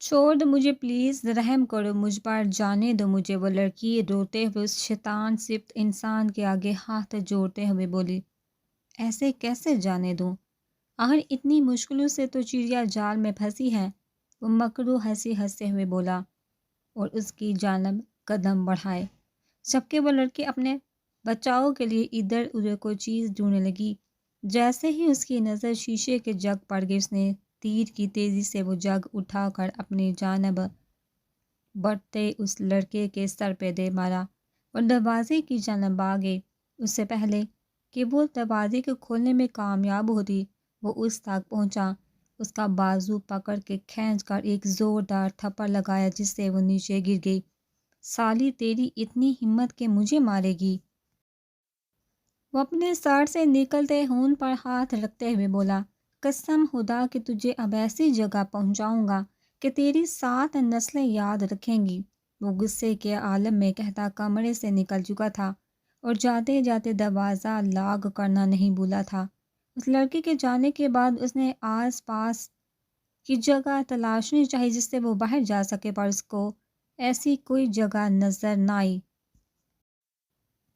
چھوڑ دو مجھے پلیز، رحم کرو مجھ پر، جانے دو مجھے۔ وہ لڑکی روتے ہوئے اس شیطان صفت انسان کے آگے ہاتھ جوڑتے ہوئے بولی، ایسے کیسے جانے دوں؟ آخر اتنی مشکلوں سے تو چڑیا جال میں پھنسی ہے۔ وہ مکرو ہنسی ہنستے ہوئے بولا اور اس کی جانب قدم بڑھائے، جبکہ وہ لڑکی اپنے بچاؤ کے لیے ادھر ادھر کوئی چیز ڈھونڈنے لگی۔ جیسے ہی اس کی نظر شیشے کے جگ پر گئی، اس نے تیر کی تیزی سے وہ جگ اٹھا کر اپنی جانب بڑھتے اس لڑکے کے سر پہ دے مارا اور دروازے کی جانب آگے۔ اس سے پہلے کہ وہ دروازے کو کھولنے میں کامیاب ہوتی، وہ اس تک پہنچا، اس کا بازو پکڑ کے کھینچ کر ایک زوردار تھپڑ لگایا جس سے وہ نیچے گر گئی۔ سالی تیری اتنی ہمت کہ مجھے مارے گی؟ وہ اپنے سر سے نکلتے خون پر ہاتھ رکھتے ہوئے بولا، قسم خدا کہ تجھے اب ایسی جگہ پہنچاؤں گا کہ تیری 7 نسلیں یاد رکھیں گی۔ وہ غصے کے عالم میں کہتا کمرے سے نکل چکا تھا اور جاتے جاتے دروازہ لاگ کرنا نہیں بھولا تھا۔ اس لڑکی کے جانے کے بعد اس نے آس پاس کی جگہ تلاشنی چاہی جس سے وہ باہر جا سکے، پر اس کو ایسی کوئی جگہ نظر نہ آئی،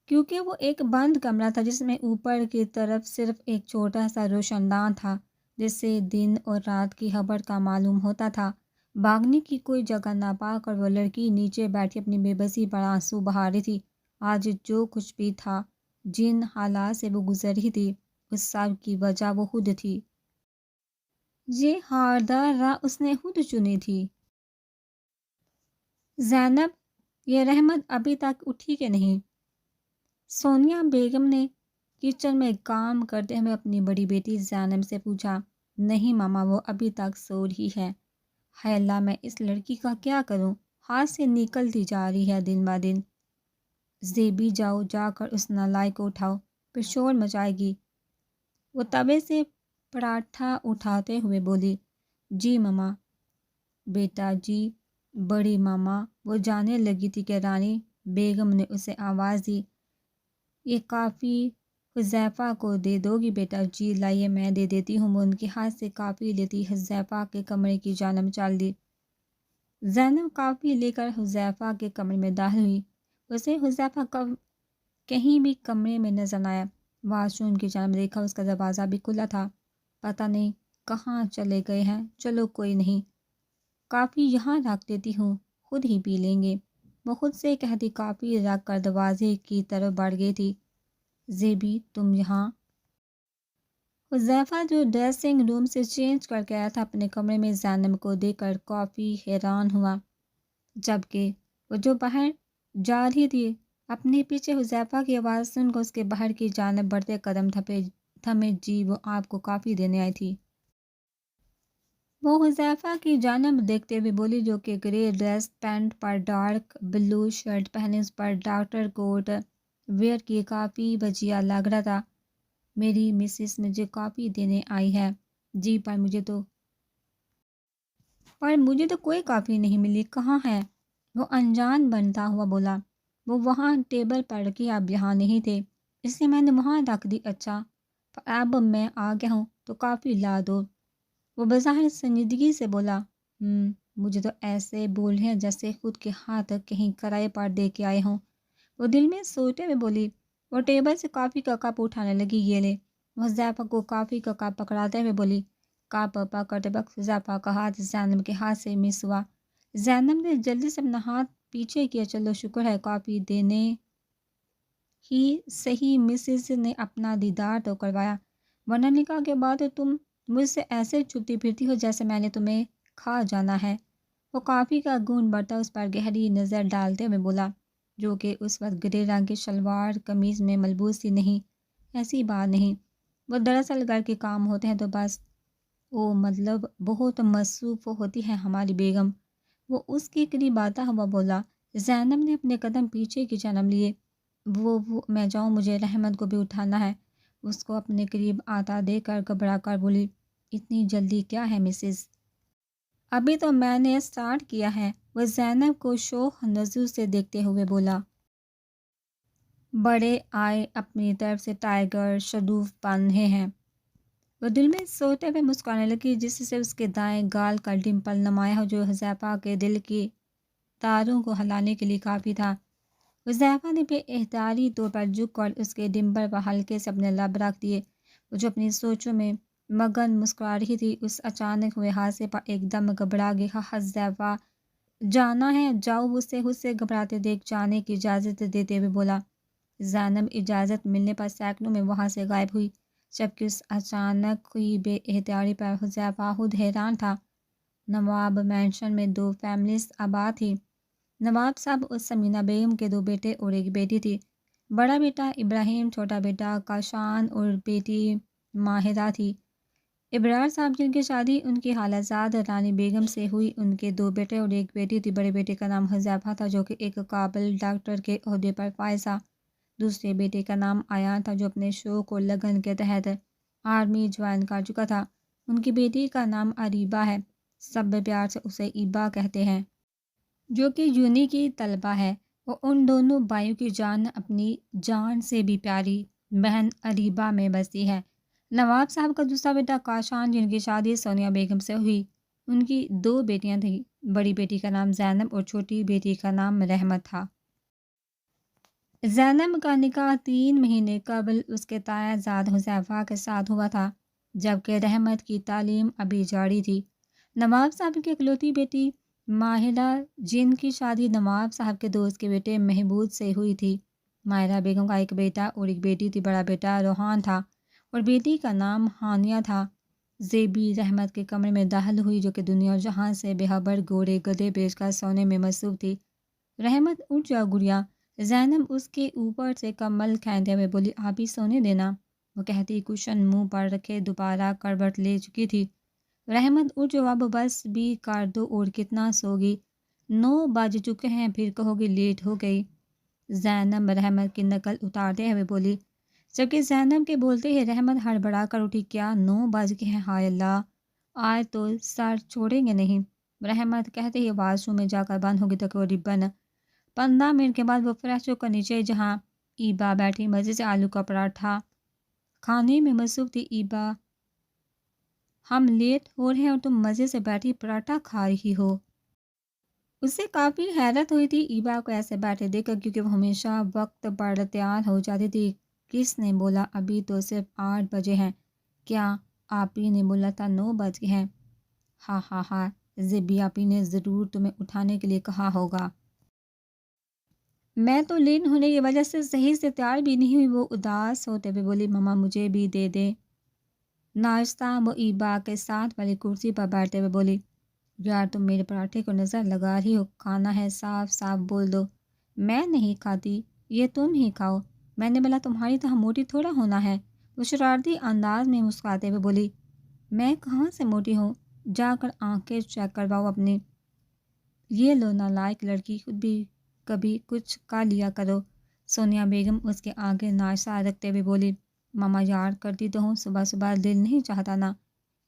کیونکہ وہ ایک بند کمرہ تھا جس میں اوپر کی طرف صرف ایک چھوٹا سا روشن دان تھا جس سے دن اور رات کی خبر کا معلوم ہوتا تھا۔ بھاگنے کی کوئی جگہ نہ پا کر وہ لڑکی نیچے بیٹھی اپنی بے بسی پر آنسو بہا رہی تھی۔ آج جو کچھ بھی تھا، جن حالات سے وہ گزر رہی تھی، اس سب کی وجہ وہ خود تھی۔ یہ ہاردار راہ اس نے خود چنی تھی۔ زینب، یہ رحمت ابھی تک اٹھی کہ نہیں؟ سونیا بیگم نے کچن میں کام کرتے ہوئے اپنی بڑی بیٹی زینب سے پوچھا۔ نہیں ماما، وہ ابھی تک سو رہی ہے۔ ہائے اللہ، میں اس لڑکی کا کیا کروں؟ ہاتھ سے نکلتی جا رہی ہے دن بہ دن۔ زیبی جاؤ، جا کر اس نالائق کو اٹھاؤ، پھر شور مچائے گی۔ وہ توے سے پراٹھا اٹھاتے ہوئے بولی، جی ماما۔ بیٹا جی، بڑی ماما۔ وہ جانے لگی تھی کہ رانی بیگم نے اسے آواز دی، یہ کافی حذیفہ کو دے دو گی بیٹا؟ جی لائیے، میں دے دیتی ہوں۔ وہ ان کے ہاتھ سے کافی لیتی حذیفہ کے کمرے کی جانب چل دی۔ زینب کافی لے کر حذیفہ کے کمرے میں داخل ہوئی۔ اسے حذیفہ کہیں بھی کمرے میں نظر نہ آیا۔ واش روم کی جانب دیکھا، اس کا دروازہ بھی کھلا تھا۔ پتہ نہیں کہاں چلے گئے ہیں، چلو کوئی نہیں، کافی یہاں رکھ دیتی ہوں، خود ہی پی لیں گے۔ وہ خود سے کہتی کافی رکھ کر دروازے کی طرف بڑھ گئی تھی۔ زیبی، تم یہاں؟ حذیفہ جو ڈریسنگ روم سے چینج کر کے آیا تھا، اپنے کمرے میں زینب کو دیکھ کر کافی حیران ہوا، جبکہ وہ جو باہر جا رہی تھی، اپنے پیچھے حذیفہ کی آواز سن کر اس کے باہر کی جانب بڑھتے قدم تھمے۔ جی، وہ آپ کو کافی دینے آئی تھی۔ وہ حذیفہ کی جانب دیکھتے ہوئے بولی، جو کہ گرے ڈریس پینٹ پر ڈارک بلو شرٹ پہنے اس پر ڈاکٹر کوٹ ویئر کی کافی بجیا لگ رہا تھا۔ میری مسز مجھے کافی دینے آئی ہے۔ جی، پر مجھے تو کوئی کافی نہیں ملی، کہاں ہے؟ وہ انجان بنتا ہوا بولا، وہ وہاں ٹیبل پر رکھی، آپ یہاں نہیں تھے اس لیے میں نے وہاں رکھ دی۔ اچھا، اب میں آ گیا ہوں تو کافی لا دو۔ وہ بظاہر سنجیدگی سے بولا، مجھے تو ایسے بول رہے ہیں جیسے خود کے ہاتھ کہیں کرائے پر دے کے آئے ہوں۔ وہ دل میں سوچتے ہوئے بولی۔ وہ ٹیبل سے کافی کا کپ اٹھانے لگی، یہ لے۔ وہ حذیفہ کو کافی کا کپ پکڑاتے ہوئے بولی۔ کپ پکڑتے وقت حذیفہ کا ہاتھ زینب کے ہاتھ سے مس ہوا۔ زینب نے جلدی سے اپنا ہاتھ پیچھے کیا، چلو شکر ہے، کافی دینے ہی صحیح مسز نے اپنا دیدار تو کروایا، ورنہ نکاح کے بعد تم مجھ سے ایسے چھپتی پھرتی ہو جیسے میں نے تمہیں کھا جانا ہے۔ وہ کافی کا گھونٹ بڑھتا اس پر گہری نظر ڈالتے ہوئے بولا، جو کہ اس وقت گرے رنگ کی شلوار قمیض میں ملبوس تھی۔ نہیں، ایسی بات نہیں، وہ دراصل گھر کے کام ہوتے ہیں تو بس۔ او مطلب بہت مصروف ہوتی ہے ہماری بیگم؟ وہ اس کے قریب آتا ہوا بولا۔ زینب نے اپنے قدم پیچھے کی جانب لیے۔ وہ میں جاؤں، مجھے رحمت کو بھی اٹھانا ہے۔ اس کو اپنے قریب آتا دیکھ کر گھبرا کر بولی، اتنی جلدی کیا ہے مسز؟ ابھی تو میں نے سٹارٹ کیا ہے۔ وہ زینب کو شوق نظروں سے دیکھتے ہوئے بولا۔ بڑے آئے اپنی طرف سے ٹائیگر شروف بن رہے ہیں۔ وہ دل میں سوتے ہوئے مسکرانے لگی، جس سے اس کے دائیں گال کا ڈمپل نمایاں ہو جو حذیفہ کے دل کی تاروں کو ہلانے کے لیے کافی تھا۔ حذیفہ نے بے اختیاری طور پر جھک کر اس کے ڈمپل پر ہلکے سے اپنے لب رکھ دیے۔ وہ جو اپنی سوچوں میں مگن مسکرا رہی تھی، اس اچانک ہوئے حادثے پر ایک دم گھبرا گیا۔ حذیفہ جانا ہے، جاؤ۔ اسے گھبراتے دیکھ جانے کی اجازت دیتے ہوئے بولا۔ زینب اجازت ملنے پر سیکنڈوں میں وہاں سے غائب ہوئی، جبکہ اس اچانک ہوئی بے اختیاری پر حذیفہ خود حیران تھا۔ نواب مینشن میں 2 فیملیز آباد تھی۔ نواب صاحب اور سمینہ بیگم کے 2 بیٹے اور ایک بیٹی تھی۔ بڑا بیٹا ابراہیم، چھوٹا بیٹا کاشان اور بیٹی ماہرہ تھی۔ ابرار صاحب جن کی شادی ان کی خالہ رانی بیگم سے ہوئی، ان کے 2 بیٹے اور ایک بیٹی تھی۔ بڑے بیٹے کا نام حذیفہ تھا جو کہ ایک قابل ڈاکٹر کے عہدے پر فائز تھا۔ دوسرے بیٹے کا نام ایان تھا جو اپنے شوق اور لگن کے تحت آرمی جوائن کر چکا تھا۔ ان کی بیٹی کا نام اریبہ ہے، سب پیار سے اسے ایبا کہتے ہیں، جو کہ یونی کی طلبہ ہے۔ وہ ان دونوں بھائیوں کی جان اپنی جان سے بھی پیاری بہن اریبہ میں بستی ہے۔ نواب صاحب کا دوسرا بیٹا کاشان جن کی شادی سونیا بیگم سے ہوئی، ان کی 2 بیٹیاں تھیں۔ بڑی بیٹی کا نام زینب اور چھوٹی بیٹی کا نام رحمت تھا۔ زینب کا نکاح 3 مہینے قبل اس کے تایا زاد حذیفہ کے ساتھ ہوا تھا، جبکہ رحمت کی تعلیم ابھی جاری تھی۔ نواب صاحب کی اکلوتی بیٹی ماہرہ جن کی شادی نواب صاحب کے دوست کے بیٹے محبود سے ہوئی تھی۔ ماہرہ بیگم کا ایک بیٹا اور ایک بیٹی تھی۔ بڑا بیٹا روحان تھا اور بیٹی کا نام ہانیہ تھا۔ زیبی رحمت کے کمرے میں داخل ہوئی، جو کہ دنیا و جہاں سے بے خبر گھوڑے گدھے بیچ کر سونے میں مصروف تھی۔ رحمت اٹھ جا گڑیا۔ زینب اس کے اوپر سے کمبل کھینتے ہوئے بولی، آپ ہی سونے دینا۔ وہ کہتی کشن منہ پر رکھے دوبارہ کروٹ لے چکی تھی۔ رحمت اٹھ جاؤ، اب بس بھی کر دو، اور کتنا سوگی؟ 9 بج چکے ہیں، پھر کہو گی لیٹ ہو گئی۔ زینب رحمت کی نقل اتارتے ہوئے بولی، جبکہ زینب کے بولتے ہی رحمت ہڑبڑا کر اٹھی۔ کیا 9 بج گئے ہیں؟ ہائے اللہ، آج تو سر چھوڑیں گے نہیں؟ رحمت کہتے ہی واش روم میں جا کر بند ہوگی تقریباً 15 منٹ کے بعد وہ فریش ہو کر نیچے جہاں ایبا بیٹھی مزے سے آلو کا پراٹھا کھانے میں مصروف تھی۔ ایبا، ہم لیٹ ہو رہے ہیں اور تم مزے سے بیٹھی پراٹھا کھا رہی ہو؟ اسے کافی حیرت ہوئی تھی ایبا کو ایسے بیٹھے دیکھ کر، کیونکہ وہ ہمیشہ وقت پر تیار ہو جاتی تھی۔ کس نے بولا ابھی تو صرف 8 بجے ہیں؟ کیا آپ ہی نے بولا تھا 9 بج گئے ہیں؟ ہاں ہاں ہاں، زبی آپ ہی نے ضرور تمہیں اٹھانے کے لیے کہا ہوگا۔ میں تو لیٹ ہونے کی وجہ سے صحیح سے تیار بھی نہیں ہوئی۔ وہ اداس ہوتے ہوئے بولی، ماما مجھے بھی دے دے ناشتہ۔ وہ ایبا کے ساتھ والی کرسی پر بیٹھتے ہوئے بولی، یار تم میرے پراٹھے کو نظر لگا رہی ہو، کھانا ہے صاف صاف بول دو۔ میں نہیں کھاتی، یہ تم ہی کھاؤ، میں نے بولا تمہاری طرح موٹی تھوڑا ہونا ہے۔ وہ شرارتی انداز میں مسکراتے ہوئے بولی، میں کہاں سے موٹی ہوں؟ جا کر آنکھیں چیک کرواؤ اپنی۔ یہ لو نالائق لڑکی، خود بھی کبھی کچھ کھا لیا کرو۔ سونیا بیگم اس کے آگے ناشتہ رکھتے ہوئے بولی، ماما یار کرتی تو ہوں، صبح صبح دل نہیں چاہتا نا۔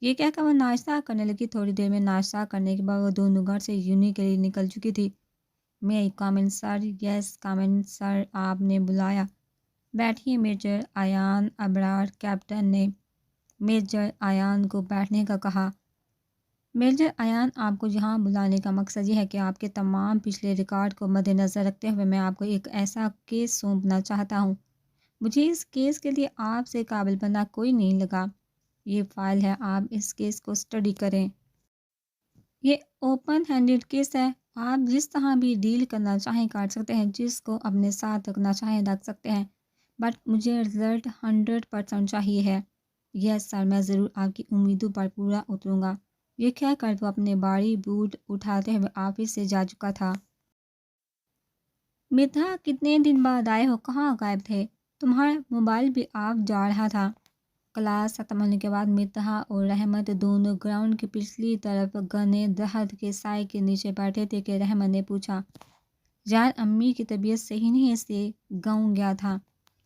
یہ کہہ کر وہ ناشتہ کرنے لگی۔ تھوڑی دیر میں ناشتہ کرنے کے بعد وہ دونوں گھر سے یونی کے لیے نکل چکی تھی۔ میں کامن سر؟ یس کامن سر، آپ نے بلایا؟ بیٹھیے میجر ایان۔ ابرار کیپٹن نے میجر ایان کو بیٹھنے کا کہا۔ میجر ایان، آپ کو یہاں بلانے کا مقصد یہ ہے کہ آپ کے تمام پچھلے ریکارڈ کو مد نظر رکھتے ہوئے میں آپ کو ایک ایسا کیس سونپنا چاہتا ہوں۔ مجھے اس کیس کے لیے آپ سے قابل بندہ کوئی نہیں لگا۔ یہ فائل ہے، آپ اس کیس کو اسٹڈی کریں۔ یہ اوپن ہینڈڈ کیس ہے، آپ جس طرح بھی ڈیل کرنا چاہیں کر سکتے ہیں، جس کو اپنے ساتھ رکھنا چاہیں رکھ سکتے ہیں، بٹ مجھے رزلٹ 100% چاہیے ہے۔ یس سر، میں ضرور آپ کی امیدوں پر پورا اتروں گا۔ یہ کہہ کر وہ اپنے بھاری بوٹ اٹھاتے ہوئے آفس سے جا چکا تھا۔ مدحت، کتنے دن بعد آئے ہو؟ کہاں غائب تھے؟ تمہارا موبائل بھی آف جا رہا تھا۔ کلاس ختم ہونے کے بعد مدحت اور رحمت دونوں گراؤنڈ کی پچھلی طرف گھنے درخت کے سائے کے نیچے بیٹھے تھے کہ رحمت نے پوچھا، یار امی کی طبیعت صحیح نہیں، اس لیے گاؤں گیا تھا،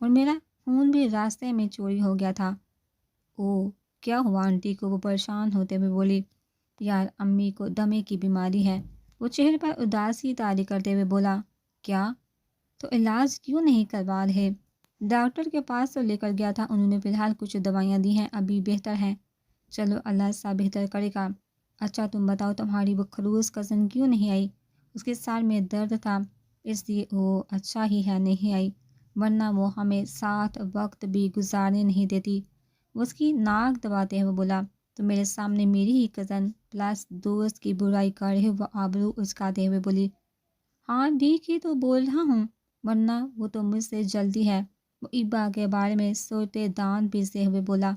اور میرا فون بھی راستے میں چوری ہو گیا تھا۔ اوہ، کیا ہوا آنٹی کو؟ وہ پریشان ہوتے ہوئے بولی، یار امی کو دمے کی بیماری ہے۔ وہ چہرے پر اداسی طاری کرتے ہوئے بولا، کیا؟ تو علاج کیوں نہیں کروا رہے؟ ڈاکٹر کے پاس تو لے کر گیا تھا، انہوں نے فی الحال کچھ دوائیاں دی ہیں، ابھی بہتر ہیں۔ چلو اللہ سا بہتر کرے گا۔ اچھا تم بتاؤ تمہاری وہ خلوص کزن کیوں نہیں آئی؟ اس کے سر میں درد تھا اس لیے وہ اچھا ہی ہے نہیں آئی، ورنہ وہ ہمیں ساتھ وقت بھی گزارنے نہیں دیتی۔ اس کی ناک دباتے ہوئے بولا، تو میرے سامنے میری ہی کزن پلس دوست کی برائی کر رہے وہ آبرو اچکاتے ہوئے بولی، ہاں ٹھیک ہی تو بول رہا ہوں، ورنہ وہ تو مجھ سے جلدی ہے۔ وہ ایبا کے بارے میں سوتے دان پیستے ہوئے بولا،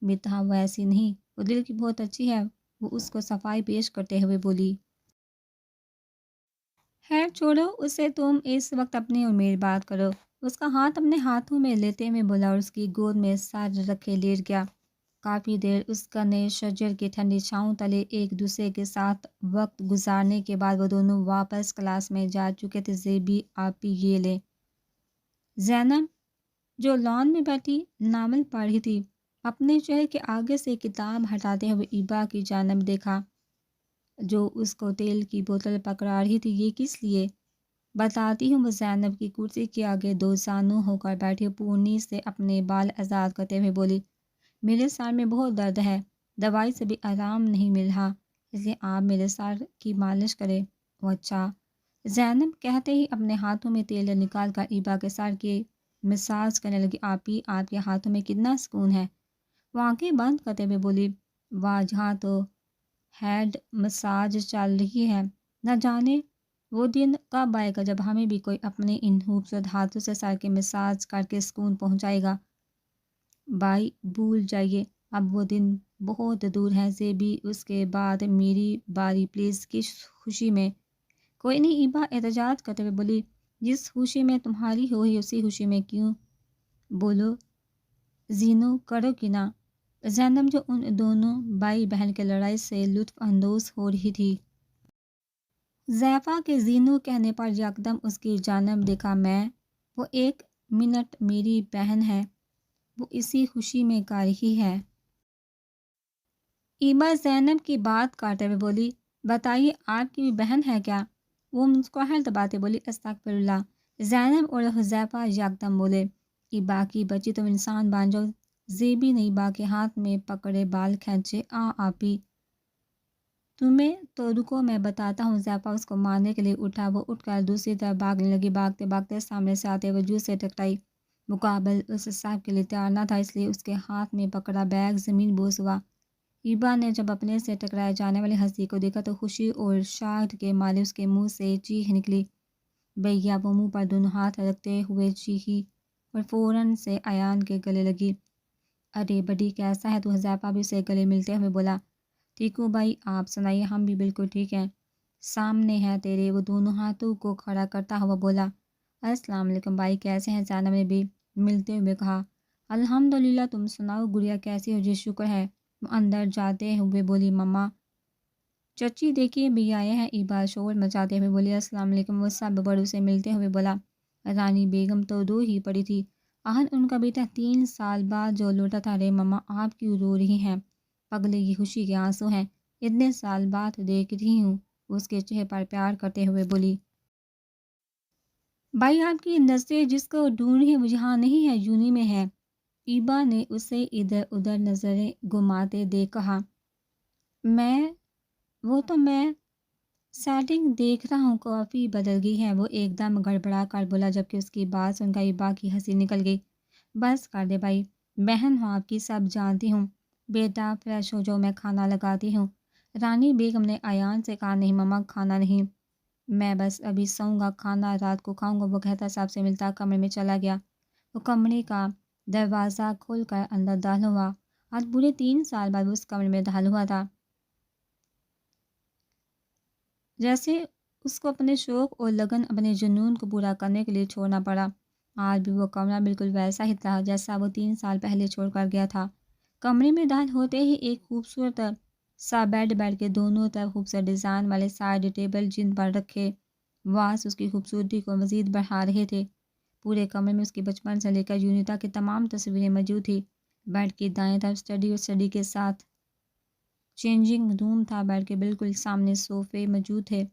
متا وہ ایسی نہیں، وہ دل کی بہت اچھی ہے۔ وہ اس کو صفائی پیش کرتے ہوئے بولی، خیر چھوڑو اسے، تم اس وقت اپنی اور میری بات کرو۔ اس کا ہاتھ اپنے ہاتھوں میں لیتے ہوئے بولا اور اس کی گود میں سر رکھے لیٹ گیا۔ کافی دیر اس گھنے شجر کی ٹھنڈی چھاؤں تلے ایک دوسرے کے ساتھ وقت گزارنے کے بعد وہ دونوں واپس کلاس میں جا چکے تھے۔ زیبی آپی یہ لے۔ زینب جو لان میں بیٹھی ناول پڑھ رہی تھی، اپنے چہرے کے آگے سے کتاب ہٹاتے ہوئے ایبا کی جانب دیکھا جو اس کو تیل کی بوتل پکڑا رہی تھی۔ یہ کس لیے؟ بتاتی ہوں۔ وہ زینب کی کرسی کے آگے دو زانو ہو کر بیٹھی پورنی سے اپنے بال آزاد کرتے ہوئے بولی، میرے سر میں بہت درد ہے، دوائی سے بھی آرام نہیں مل رہا، اس لیے آپ میرے سر کی مالش کرے۔ وہ اچھا۔ زینب کہتے ہی اپنے ہاتھوں میں تیل نکال کر ایبا کے سر کی مساج کرنے لگی۔ آپی آپ کے ہاتھوں میں کتنا سکون ہے۔ وہ آنکھیں بند کرتے ہوئے بولی، واہ جہاں تو ہیڈ مساج چل رہی ہے، نہ جانے وہ دن کب آئے گا جب ہمیں بھی کوئی اپنے ان خوبصورت ہاتھوں سے سر کے مساج کر کے سکون پہنچائے گا۔ بھائی بھول جائیے، اب وہ دن بہت دور ہیں۔ زیبی اس کے بعد میری باری پلیز۔ کس خوشی میں؟ کوئی نہیں، ایبا احتجاج کرتے ہوئے بولی، جس خوشی میں تمہاری ہوئی اسی خوشی میں کیوں بولو زینو کرو کہ نہ۔ زینب جو ان دونوں بھائی بہن کے لڑائی سے لطف اندوز ہو رہی تھی، زیفا کے زینو کہنے پر یکدم اس کی جانب دیکھا۔ میں وہ ایک منٹ میری بہن ہے، وہ اسی خوشی میں کر رہی ہے۔ ایبا زینب کی بات کاٹتے ہوئے بولی، بتائیے آپ کی بھی بہن ہے کیا؟ وہ مسکراہٹ دباتے بولی، استغفر اللہ۔ زینب اور حذیفہ یکدم بولے، ایبا کی بچی تم انسان بن جاؤ۔ زیبی نے ایبا کے ہاتھ میں پکڑے بال کھینچے، آپی تمہیں تو رکو میں بتاتا ہوں۔ زیفا اس کو مارنے کے لیے اٹھا، وہ اٹھ کر دوسری طرف بھاگنے لگی۔ بھاگتے بھاگتے سامنے سے آتے وجود سے ٹکرائی۔ مقابل اس صاحب کے لیے تیار نہ تھا، اس لیے اس کے ہاتھ میں پکڑا بیگ زمین بوس ہوا۔ ایبا نے جب اپنے سے ٹکرائے جانے والے ہنسی کو دیکھا تو خوشی اور شاہد کے مارے اس کے منہ سے چیخ نکلی۔ بھیا وہ منہ پر دونوں ہاتھ رکھتے ہوئے چیخی اور فوراً سے ایان کے گلے لگی۔ ارے بڑی کیسا ہے تو؟ حذیفہ بھی اسے گلے ملتے ہوئے بولا، ٹھیک ہوں بھائی، آپ سنائیے؟ ہم بھی بالکل ٹھیک ہیں، سامنے ہے تیرے۔ وہ دونوں ہاتھوں کو کھڑا کرتا ہوا بولا، السلام علیکم بھائی، کیسے ہیں؟ زینب نے بھی ملتے ہوئے کہا، الحمدللہ، تم سناؤ گڑیا کیسی ہو؟ جی شکر ہے۔ وہ اندر جاتے ہوئے بولی، مما چچی دیکھیے بھی آئے ہیں۔ ایبا شور مچاتے ہوئے بولی، السلام علیکم۔ وہ سب بڑوں سے ملتے ہوئے بولا، رانی بیگم تو دو ہی پڑی تھی، آہن ان کا بیٹا 3 سال بعد جو لوٹا تھا۔ رے مما آپ کیوں رو رہی ہیں؟ پگلے کی خوشی کے آنسو ہیں، اتنے سال بعد دیکھ رہی ہوں۔ اس کے چہرے پر پیار کرتے ہوئے بولی، بھائی آپ کی نظریں جس کو ڈھونڈ رہی ہیں وہ یہاں نہیں ہے، یونی میں ہے۔ ایبا نے اسے ادھر ادھر نظریں گھماتے دیکھ کہا، میں سیٹنگ دیکھ رہا ہوں، کافی بدل گئی ہے۔ وہ ایک دم گڑبڑا کر بولا، جبکہ اس کی بات سن کر ایبا کی ہنسی نکل گئی۔ بس کر دے بھائی، بہن ہوں آپ کی، سب جانتی ہوں۔ بیٹا فریش ہو جاؤ، میں کھانا لگاتی ہوں۔ رانی بیگم نے ایان سے کہا، نہیں مما کھانا نہیں، میں بس ابھی سوؤں گا، کھانا رات کو کھاؤں گا۔ وہ کہتا سب سے ملتا کمرے میں چلا گیا۔ وہ کمرے کا دروازہ کھول کر اندر داخل ہوا۔ آج پورے 3 سال بعد وہ اس کمرے میں داخل ہوا تھا، جیسے اس کو اپنے شوق اور لگن، اپنے جنون کو پورا کرنے کے لیے چھوڑنا پڑا۔ آج بھی وہ کمرہ بالکل ویسا ہی تھا جیسا وہ 3 سال پہلے چھوڑ کر گیا تھا۔ کمرے میں داخل ہوتے ہی ایک خوبصورت سا بیڈ کے دونوں طرف خوبصورت ڈیزائن والے سائیڈ ٹیبل جن پر رکھے واس اس کی خوبصورتی کو مزید بڑھا رہے تھے۔ پورے کمرے میں اس کی بچپن سے لے کر یونی تک کی تمام تصویریں موجود تھیں۔ بیڈ کی دائیں طرف اسٹڈی اور اسٹڈی کے ساتھ چینجنگ روم تھا۔ بیڈ کے بالکل سامنے صوفے موجود تھے۔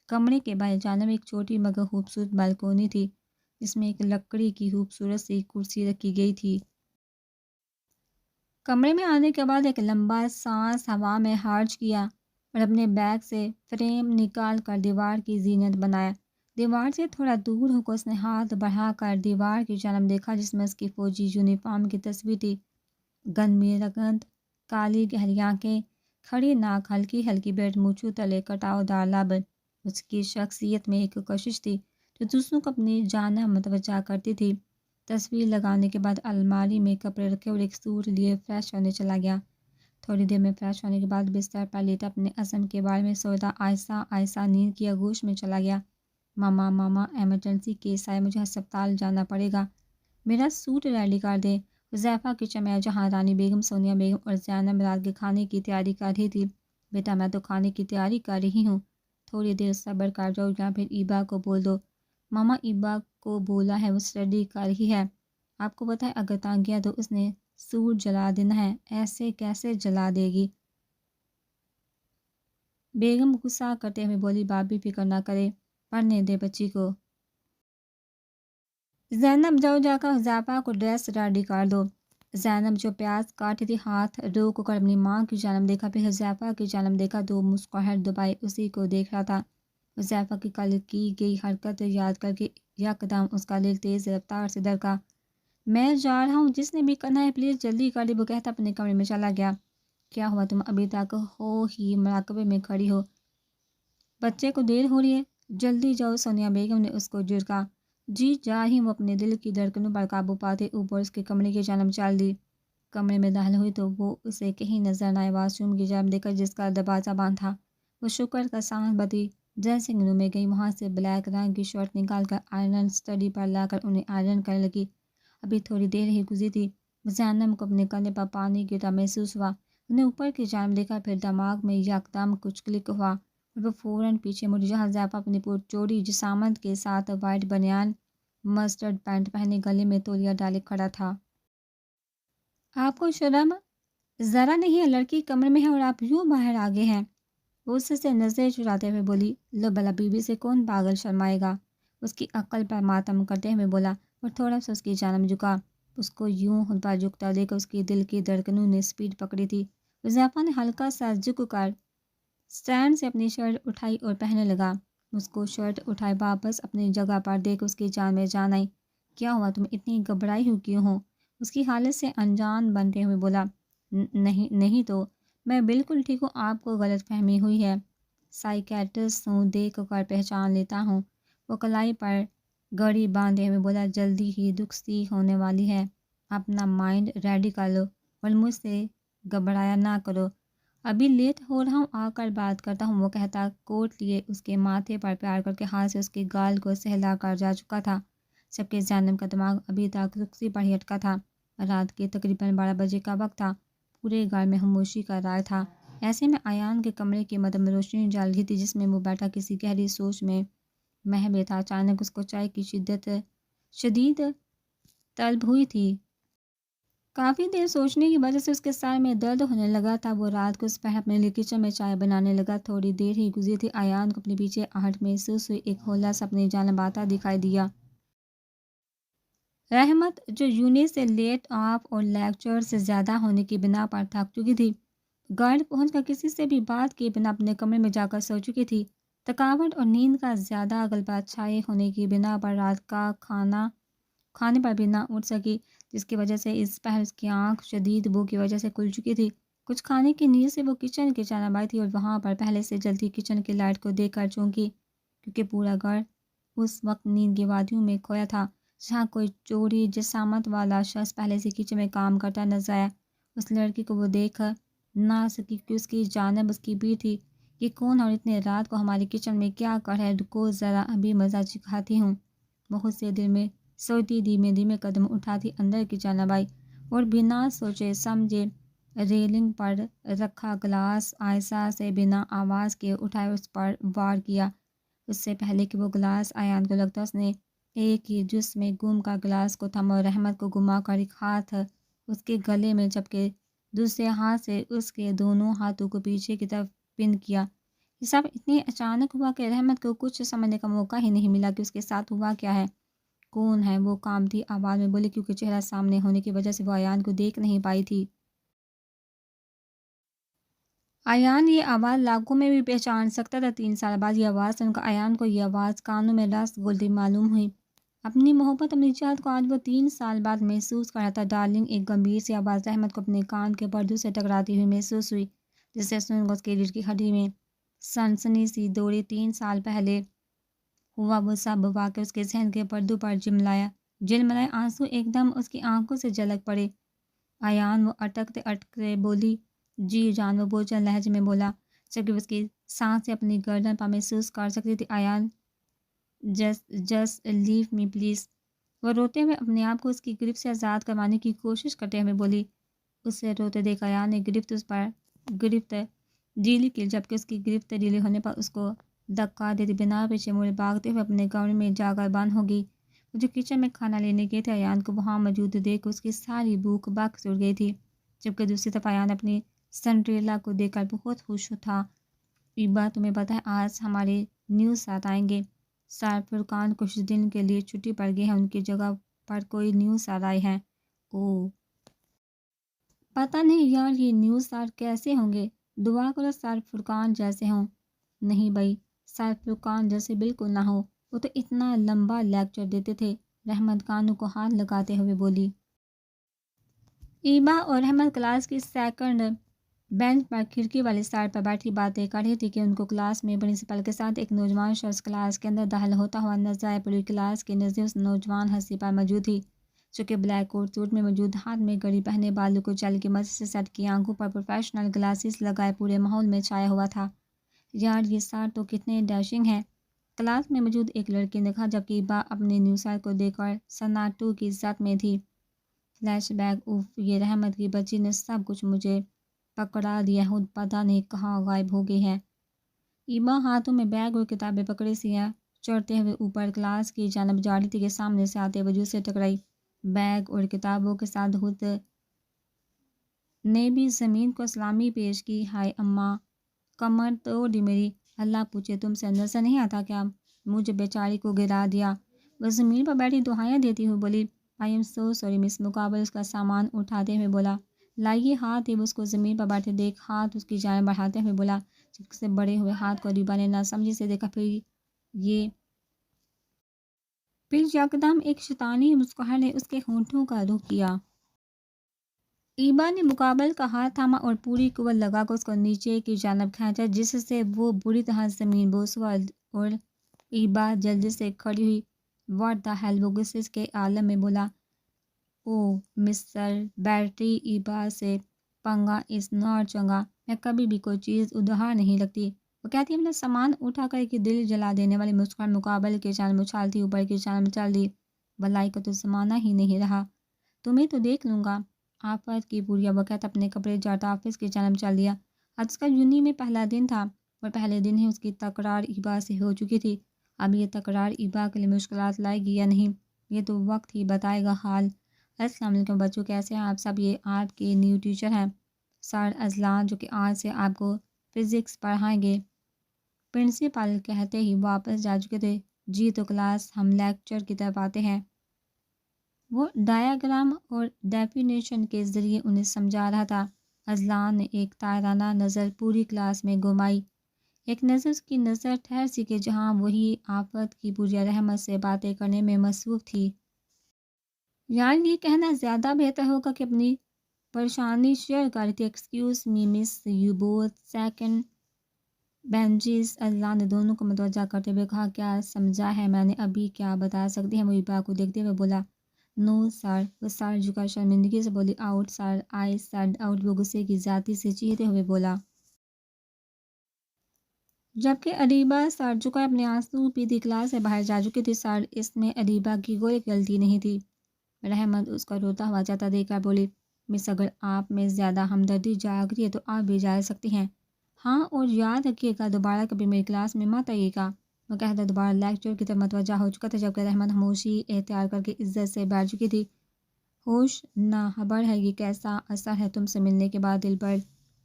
کمرے کے بائیں جانب ایک چھوٹی مگر خوبصورت بالکونی تھی جس میں ایک لکڑی کی خوبصورت سی کرسی رکھی گئی تھی۔ کمرے میں آنے کے بعد ایک لمبا سانس ہوا میں خارج کیا اور اپنے بیگ سے فریم نکال کر دیوار کی زینت بنایا۔ دیوار سے تھوڑا دور ہو کر اس نے ہاتھ بڑھا کر دیوار کی جانب دیکھا جس میں اس کی فوجی یونیفارم کی تصویر تھی۔ گند میرا گند، کالی گہری آنکھیں، کھڑی ناک، ہلکی ہلکی بیٹ مونچھوں تلے کٹاؤ دار لب۔ اس کی شخصیت میں ایک کشش تھی جو دوسروں کو اپنی جانب متوجہ کرتی تھی۔ تصویر لگانے کے بعد الماری میں کپڑے رکھے اور ایک سوٹ لیے فریش ہونے چلا گیا۔ تھوڑی دیر میں فریش ہونے کے بعد بستر پر لیٹا اپنے عزم کے بارے میں سوچتا آہستہ آہستہ نیند کی آغوش میں چلا گیا۔ ماما ایمرجنسی کیس ہے، مجھے ہسپتال جانا پڑے گا، میرا سوٹ ریڈی کر دے۔ حذیفہ کچن میں جہاں رانی بیگم، سونیا بیگم اور زینب رات کے کھانے کی تیاری کر رہی تھی۔ بیٹا میں تو کھانے کی تیاری کر رہی ہوں، تھوڑی دیر صبر کر جاؤ یا پھر ایبا کو بول دو۔ ماما ایبا کو بولا ہے، وہ اسٹڈی کر رہی ہے، آپ کو پتہ ہے اگر تنگ کیا تو اس نے سوٹ جلا دینا ہے، ایسے کیسے جلا دے گی؟ بیگم غصہ کرتے ہوئے بولی بابی فکر نہ کرے، پڑھنے دے بچی کو۔ زینب جاؤ جا کر حذیفہ کو ڈریس ریڈی کر دو۔ زینب جو پیاز کاٹی تھی ہاتھ روک کر اپنی ماں کی جانب دیکھا، پھر حذیفہ کی جانب دیکھا، دو مسکراہٹ دبائے اسی کو دیکھ رہا تھا۔ حذیفہ کی کل کی گئی حرکت یاد کر کے یکدم اس کا دل تیز رفتار سے دھڑکا۔ میں جا رہا ہوں، جس نے بھی کرنا ہے پلیز جلدی کر دے، وہ کہتا اپنے کمرے میں چلا گیا۔ کیا ہوا، تم ابھی تک ہو ہی مراقبے میں کھڑی ہو، بچے کو دیر ہو رہی ہے، جلدی جاؤ، سونیا بیگم نے اس کو جھڑکا۔ جی جا ہی، وہ اپنے دل کی دھڑکنوں پر قابو پاتے اوپر اس کے کمرے کی جانب چل دی۔ کمرے میں داخل ہوئی تو وہ اسے کہیں نظر نہ آئے، واش روم کی جانب دیکھا جس کا دروازہ بند تھا۔ وہ شکر کا سانس بھرتی ڈریسنگ روم میں گئی، وہاں سے بلیک رنگ کی شرٹ نکال کر آئرن اسٹڈی پر لا کر انہیں آئرن کرنے لگی۔ ابھی تھوڑی دیر ہی گزری تھی، زینب کو اپنے کندھے پر پانی گرتا محسوس ہوا، انہیں اوپر کی جانب دیکھا، پھر دماغ میں یکدم کچھ کلک ہوا اور وہ فوراً پیچھے مڑی جہاں حذیفہ اپنی پرچوڑی جسامت کے ساتھ وائٹ بنیان مسٹرڈ پینٹ پہنے گلے میں تولیہ ڈالے کھڑا تھا۔ آپ کو شرم ذرا نہیں ہے، لڑکی کمرے میں ہے اور آپ یوں باہر آ گئے ہیں؟ وہ اس سے نظریں چراتے ہوئے بولی۔ لو بلا بی بی سے کون پاگل شرمائے گا، اس کی عقل پر ماتم کرتے ہوئے بولا اور تھوڑا سا اس کی جانب جھکا۔ اس کو یوں خود پر جھکتا دیکھ اس کی دل کی دھڑکنوں نے سپیڈ پکڑی تھی۔ حذیفہ نے ہلکا سا جھک کر اسٹینڈ سے اپنی شرٹ اٹھائی اور پہننے لگا۔ اس کو شرٹ اٹھائے واپس اپنی جگہ پر دیکھ اس کی جان میں جان آئی۔ کیا ہوا، تم اتنی گھبرائی ہوئی کیوں ہو؟ اس کی حالت سے انجان بنتے ہوئے بولا۔ نہیں تو میں بالکل ٹھیک ہوں، آپ کو غلط فہمی ہوئی ہے، سائیکیٹرسٹ ہوں، دیکھ کر پہچان لیتا ہوں۔ وہ کلائی پر گھڑی باندھے ہوئے بولا، جلدی ہی دکھتی ہونے والی ہے، اپنا مائنڈ ریڈی کر لو اور مجھ سے گھبرایا نہ کرو، ابھی لیٹ ہو رہا ہوں، آ کر بات کرتا ہوں، وہ کہتا کوٹ لیے اس کے ماتھے پر پیار کر کے ہاتھ سے اس کے گال کو سہلا کر جا چکا تھا، جبکہ زینب کا دماغ ابھی تک رخصتی پر ہی اٹکا تھا۔ رات کے تقریباً 12 بجے کا وقت تھا، پورے گھر میں خاموشی کا راج تھا، ایسے میں ایان کے کمرے کی مدھم روشنی جل رہی تھی جس میں وہ بیٹھا کسی گہری سوچ میں مہوے تھا۔ اچانک اس کو چائے کی شدید طلب ہوئی تھی۔ کافی دیر سوچنے کی وجہ سے اس کے سر میں درد ہونے لگا تھا۔ وہ رات کو صبح اپنے لیے کچن میں چائے بنانے لگا۔ تھوڑی دیر ہی گزری تھی، ایان کو اپنے پیچھے آہٹ محسوس ہوئی، ایک ہولا سا اپنی جانب آتا دکھائی دیا۔ رحمت جو یونٹ سے لیٹ آف اور لیکچر سے زیادہ ہونے کی بنا پر تھک چکی تھی، گھر پہنچ کر کسی سے بھی بات کیے بنا اپنے کمرے میں جا کر سو چکی تھی۔ تھکاوٹ اور نیند کا زیادہ غلبہ چھائے ہونے کی بنا پر رات کا کھانے پر بھی نہ اٹھ سکی، جس کی وجہ سے اس پہر اس کی آنکھ شدید بو کی وجہ سے کھل چکی تھی۔ کچھ کھانے کی نیت سے وہ کچن کی جانب آئی تھی اور وہاں پر پہلے سے جلتی کچن کی لائٹ کو دیکھ کر چونکی، کیونکہ پورا گھر اس وقت نیند کی وادیوں میں کھویا تھا، جہاں کوئی چوڑی جسامت والا شخص پہلے سے کچن میں کام کرتا نظر آیا۔ اس لڑکی کو وہ دیکھ نہ سکی کہ اس کی جانب اس کی بھی تھی۔ یہ کون اور اتنے رات کو ہمارے کچن میں کیا کر ہے، رکو ذرا ابھی مزہ چکھاتی ہوں، بہت سے دل میں سوچتی دھیمے دھیمے قدم اٹھاتی اندر کی جانب آئی اور بنا سوچے سمجھے ریلنگ پر رکھا گلاس آہستہ سے بنا آواز کے اٹھائے اس پر وار کیا۔ اس سے پہلے کہ وہ گلاس ایان کو لگتا، اس نے ایک ہی جس میں گم کا گلاس کو تھما اور رحمت کو گھما کر ایک ہاتھ اس کے گلے میں جبکہ دوسرے ہاتھ سے اس کے دونوں ہاتھوں کو پیچھے کی طرف پن کیا۔ یہ سب اتنی اچانک ہوا کہ رحمت کو کچھ سمجھنے کا موقع ہی نہیں ملا کہ اس کے ساتھ ہوا کیا ہے۔ کون ہے؟ وہ کانپتی آواز میں بولی، کیونکہ چہرہ سامنے ہونے کی وجہ سے وہ ایان کو دیکھ نہیں پائی تھی۔ ایان یہ آواز لاکھوں میں بھی پہچان سکتا تھا۔ 3 سال بعد یہ آواز سن کر ایان کو یہ آواز کانوں میں رس گلتی معلوم ہوئی۔ اپنی محبت، اپنی چاہت کو آج وہ 3 سال بعد محسوس کر رہا تھا۔ ڈارلنگ، ایک گمبھیر سی آواز رحمت کو اپنے کان کے پردوں سے ٹکراتی ہوئی محسوس ہوئی، جسے سن کر اس کے ریڑھ کی ہڈی میں سنسنی سی دوڑی۔ 3 سال پہلے ہوا وہ سب واقعہ اس کے ذہن کے پردوں پر جلملائے آنسو ایک دم اس کی آنکھوں سے جھلک پڑے۔ ایان، وہ اٹکتے اٹکتے بولی۔ جی جان، وہ بوجھل لہجے میں بولا، جبکہ اس کی سانسیں اپنی گردن پر محسوس کر سکتی تھی۔ Ayaan, just leave me please. وہ روتے ہوئے اپنے آپ کو اس کی گرفت سے آزاد کروانے کی کوشش کرتے ہوئے بولی۔ اسے روتے دیکھ ایان نے گرفت ڈھیلی کی، جبکہ اس کی گرفت ڈھیلی ہونے پر اس کو دھکا دیتی بنا پیچھے مڑے بھاگتے ہوئے اپنے کمرے میں جا کر بند ہو گئی۔ وہ جو کچن میں کھانا لینے گئے تھے، ایان کو وہاں موجود دیکھ کر اس کی ساری بھوک بکس اڑ گئی تھی، جبکہ دوسری طرف ایان اپنی سنڈریلا کو دیکھ کر بہت خوش تھا۔ ایبا، تمہیں پتہ ہے آج ہمارے نیو ساتھ آئیں گے؟ سر فرقان کچھ دن کے لیے چھٹی پر گئے ہیں، ان کی جگہ پر کوئی نیو سر آئے ہیں۔ اوہ، پتہ نہیں یار، یہ نیو سر کیسے ہوں گے؟ دعا کرو سر فرقان جیسے ہوں۔ نہیں بھائی، سر فرقان جیسے بالکل نہ ہو، وہ تو اتنا لمبا لیکچر دیتے تھے۔ رحمت کانوں کو ہاتھ لگاتے ہوئے بولی۔ ایبا اور رحمت کلاس کی سیکنڈ بینچ پر کھڑکی والی سائڈ پر بیٹھی باتیں کر رہی تھی کہ ان کو کلاس میں پرنسپل کے ساتھ ایک نوجوان شخص کلاس کے اندر داخل ہوتا ہوا نظر آیا۔ پوری کلاس کی نظریں اس نوجوان ہستی پر موجود تھی، جو کہ بلیک کوٹ سوٹ میں موجود، ہاتھ میں گھڑی پہنے، بالوں کو جیل کی مدد سے سیٹ کیے، آنکھوں پر پروفیشنل گلاسز لگائے پورے ماحول میں چھایا ہوا تھا۔ یار، یہ سر تو کتنے ڈیشنگ ہیں! کلاس میں موجود ایک لڑکی نے کہا، جبکہ ایبا اپنے نیو سر کو دیکھ کر سناٹو کی زد میں تھی۔ فلیش بیک، اوف، یہ رحمت کی بچی نے سب کچھ مجھے پکڑا دیا ہے، پتہ نہیں کہاں غائب ہو گئی ہے۔ ایبا ہاتھوں میں بیگ اور کتابیں پکڑے سیاہ چڑھتے ہوئے اوپر کلاس کی جانب جا رہی تھی کہ سامنے سے آتے وجود سے ٹکرائی۔ بیگ اور کتابوں کے ساتھ خود نے بھی زمین کو سلامی پیش کی۔ ہائے اماں، کمر توڑ دی میری! اللہ پوچھے تم سے نظر نہیں آتا کیا؟ مجھے بیچاری کو گرا دیا! وہ زمین پر بیٹھی دعائیں دیتی ہوئی بولی۔ آئی ایم سو سوری مس، مقابل اس کا سامان اٹھاتے ہوئے بولا۔ لائیے ہاتھ، وہ اس کو زمین پر بیٹھے دیکھ ہاتھ اس کی جانب بڑھاتے ہوئے بولا، جبکہ اسے بڑے ہوئے ہاتھ کو ایبا نے ناسمجھی سے دیکھا۔ پھر یکدم ایک شیطانی مسکراہٹ نے اس کے ہونٹوں کا رخ کیا۔ ایبا نے مقابل کا ہاتھ تھاما اور پوری قوت لگا کر اس کو نیچے کی جانب کھینچا، جس سے وہ بری طرح زمین بوس ہوا اور ایبا جلدی سے کھڑی ہوئی۔ What the hell! وہ غصے کے عالم میں بولا۔ اوہ مسٹر بیٹری، ایبا سے پنگا از ناٹ چنگا۔ میں کبھی بھی کوئی چیز ادھار نہیں رکھتی، وہ کہتی اپنا سامان اٹھا کر ایک دل جلا دینے والی مسکراہٹ مقابل کی جانب اچھالتی اوپر کی جانب چل دی۔ بھلائی کا تو زمانہ ہی نہیں رہا، تمہیں تو دیکھ لوں گا۔ آفت کی پوریا، وہ کہتا اپنے کپڑے جاتا آفس کی جانب چل دیا۔ آج اس کا یونی میں پہلا دن تھا اور پہلے دن ہی اس کی تکرار ایبا سے ہو چکی تھی۔ اب یہ تکرار ایبا کے لیے مشکلات لائے گی یا نہیں، یہ تو وقت ہی بتائے گا۔ حال السلام علیکم بچوں، کیسے ہیں آپ سب؟ یہ آپ کے نیو ٹیچر ہیں سر اذلان، جو کہ آج سے آپ کو فزکس پڑھائیں گے۔ پرنسپل کہتے ہی واپس جا چکے تھے۔ جی تو کلاس، ہم لیکچر کی طرف آتے ہیں۔ وہ ڈایاگرام اور ڈیفینیشن کے ذریعے انہیں سمجھا رہا تھا۔ اذلان نے ایک تائرانہ نظر پوری کلاس میں گھمائی۔ ایک نظر اس کی نظر ٹھہر سی کہ جہاں وہی آفت کی پوریا رحمت سے باتیں کرنے میں مصروف تھی۔ یار، یہ کہنا زیادہ بہتر ہوگا کہ اپنی پریشانی شیئر کر رہی تھی۔ Excuse me miss, you both second benches, Azlan نے دونوں کو متوجہ کرتے ہوئے کہا۔ کیا سمجھا ہے میں نے ابھی؟ کیا بتا سکتی ہیں؟ وہ ایبا کو دیکھتے ہوئے بولا۔ نو سر، وہ سر جھکا شرمندگی سے بولی۔ Out sir, I said out, وہ غصے کی زیادتی سے چیختے ہوئے بولا۔ جبکہ ادیبہ سر جھکائے اپنے آنسو پیتی کلاس سے باہر جا چکی تھی۔ سر، اس میں ادیبہ کی کوئی غلطی نہیں تھی۔ رحمت اس کا روتا ہوا جاتا دیکھ کر بولی۔ مس، اگر آپ میں زیادہ ہمدردی جاگ رہی ہے تو آپ بھی جا سکتی ہیں۔ ہاں، اور یاد رکھیے گا دوبارہ کبھی میری کلاس میں مت آئیے گا۔ وہ کہتا دوبارہ لیکچر کی طرف متوجہ ہو چکا تھا، جبکہ رحمت خاموشی اختیار کر کے عزت سے بیٹھ چکی تھی۔ ہوش نہ خبر ہے یہ کیسا اثر ہے تم سے ملنے کے بعد دلبر،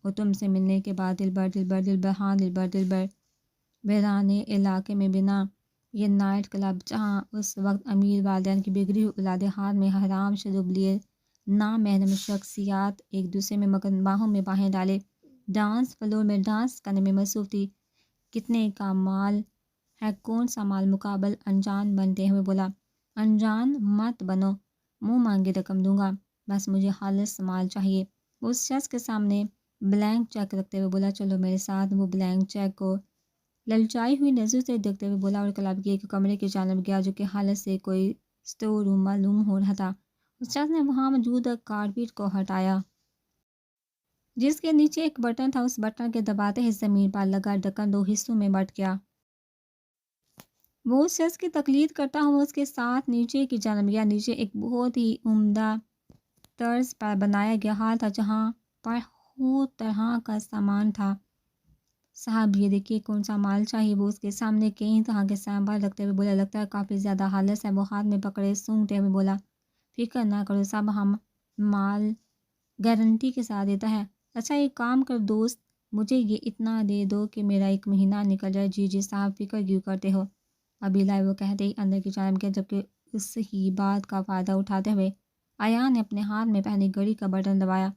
اور تم سے ملنے کے بعد دلبر، دلبر، دلبر، ہاں دلبر، دلبر۔ ویرانے علاقے میں بنا یہ نائٹ کلب جہاں اس وقت امیر والدین کی بگڑی ہوئی اولادیں ہاتھ میں حرام شراب لیے نامحرم شخصیات ایک دوسرے میں مگن باہوں میں باہیں ڈالے ڈانس فلور میں ڈانس کرنے میں مصروف تھی۔ کتنے کا مال ہے، کون سا مال مقابل انجان بنتے ہوئے بولا۔ انجان مت بنو، منہ مانگے رقم دوں گا، بس مجھے خالص مال چاہیے۔ وہ اس شخص کے سامنے بلینک چیک رکھتے ہوئے بولا، چلو میرے ساتھ۔ وہ بلینک چیک کو للچائی ہوئی نظر سے دیکھتے ہوئے بولا اور کلب کے ایک کمرے کی جانب گیا جو کہ حالت سے کوئی اسٹور روم معلوم ہو رہا تھا۔ اس شخص نے وہاں موجود کارپیٹ کو ہٹایا جس کے نیچے ایک بٹن تھا۔ اس بٹن کے دباتے ہی زمین پر لگا ڈھکن دو حصوں میں بٹ گیا۔ وہ اس شخص کی تقلید کرتا ہوا اس کے ساتھ نیچے کی جانب گیا۔ نیچے ایک بہت ہی عمدہ طرز پر بنایا گیا ہال تھا جہاں پر ہر طرح کا سامان تھا۔ صاحب یہ دیکھیے کون سا مال چاہیے۔ وہ اس کے سامنے کئی طرح کے سیمپل رکھتے ہوئے بولا، لگتا ہے کافی زیادہ خالص ہے۔ وہ ہاتھ میں پکڑے سونگھتے ہوئے بولا، فکر نہ کرو صاحب، ہم مال گارنٹی کے ساتھ دیتا ہے۔ اچھا ایک کام کر دوست، مجھے یہ اتنا دے دو کہ میرا ایک مہینہ نکل جائے۔ جی جی صاحب، فکر کیوں کرتے ہو؟ ابھی لائے وہ کہتے ہی اندر کی جانب گیا جبکہ اس ہی بات کا فائدہ اٹھاتے ہوئے ایان نے اپنے ہاتھ میں پہنی گھڑی کا بٹن دبایا۔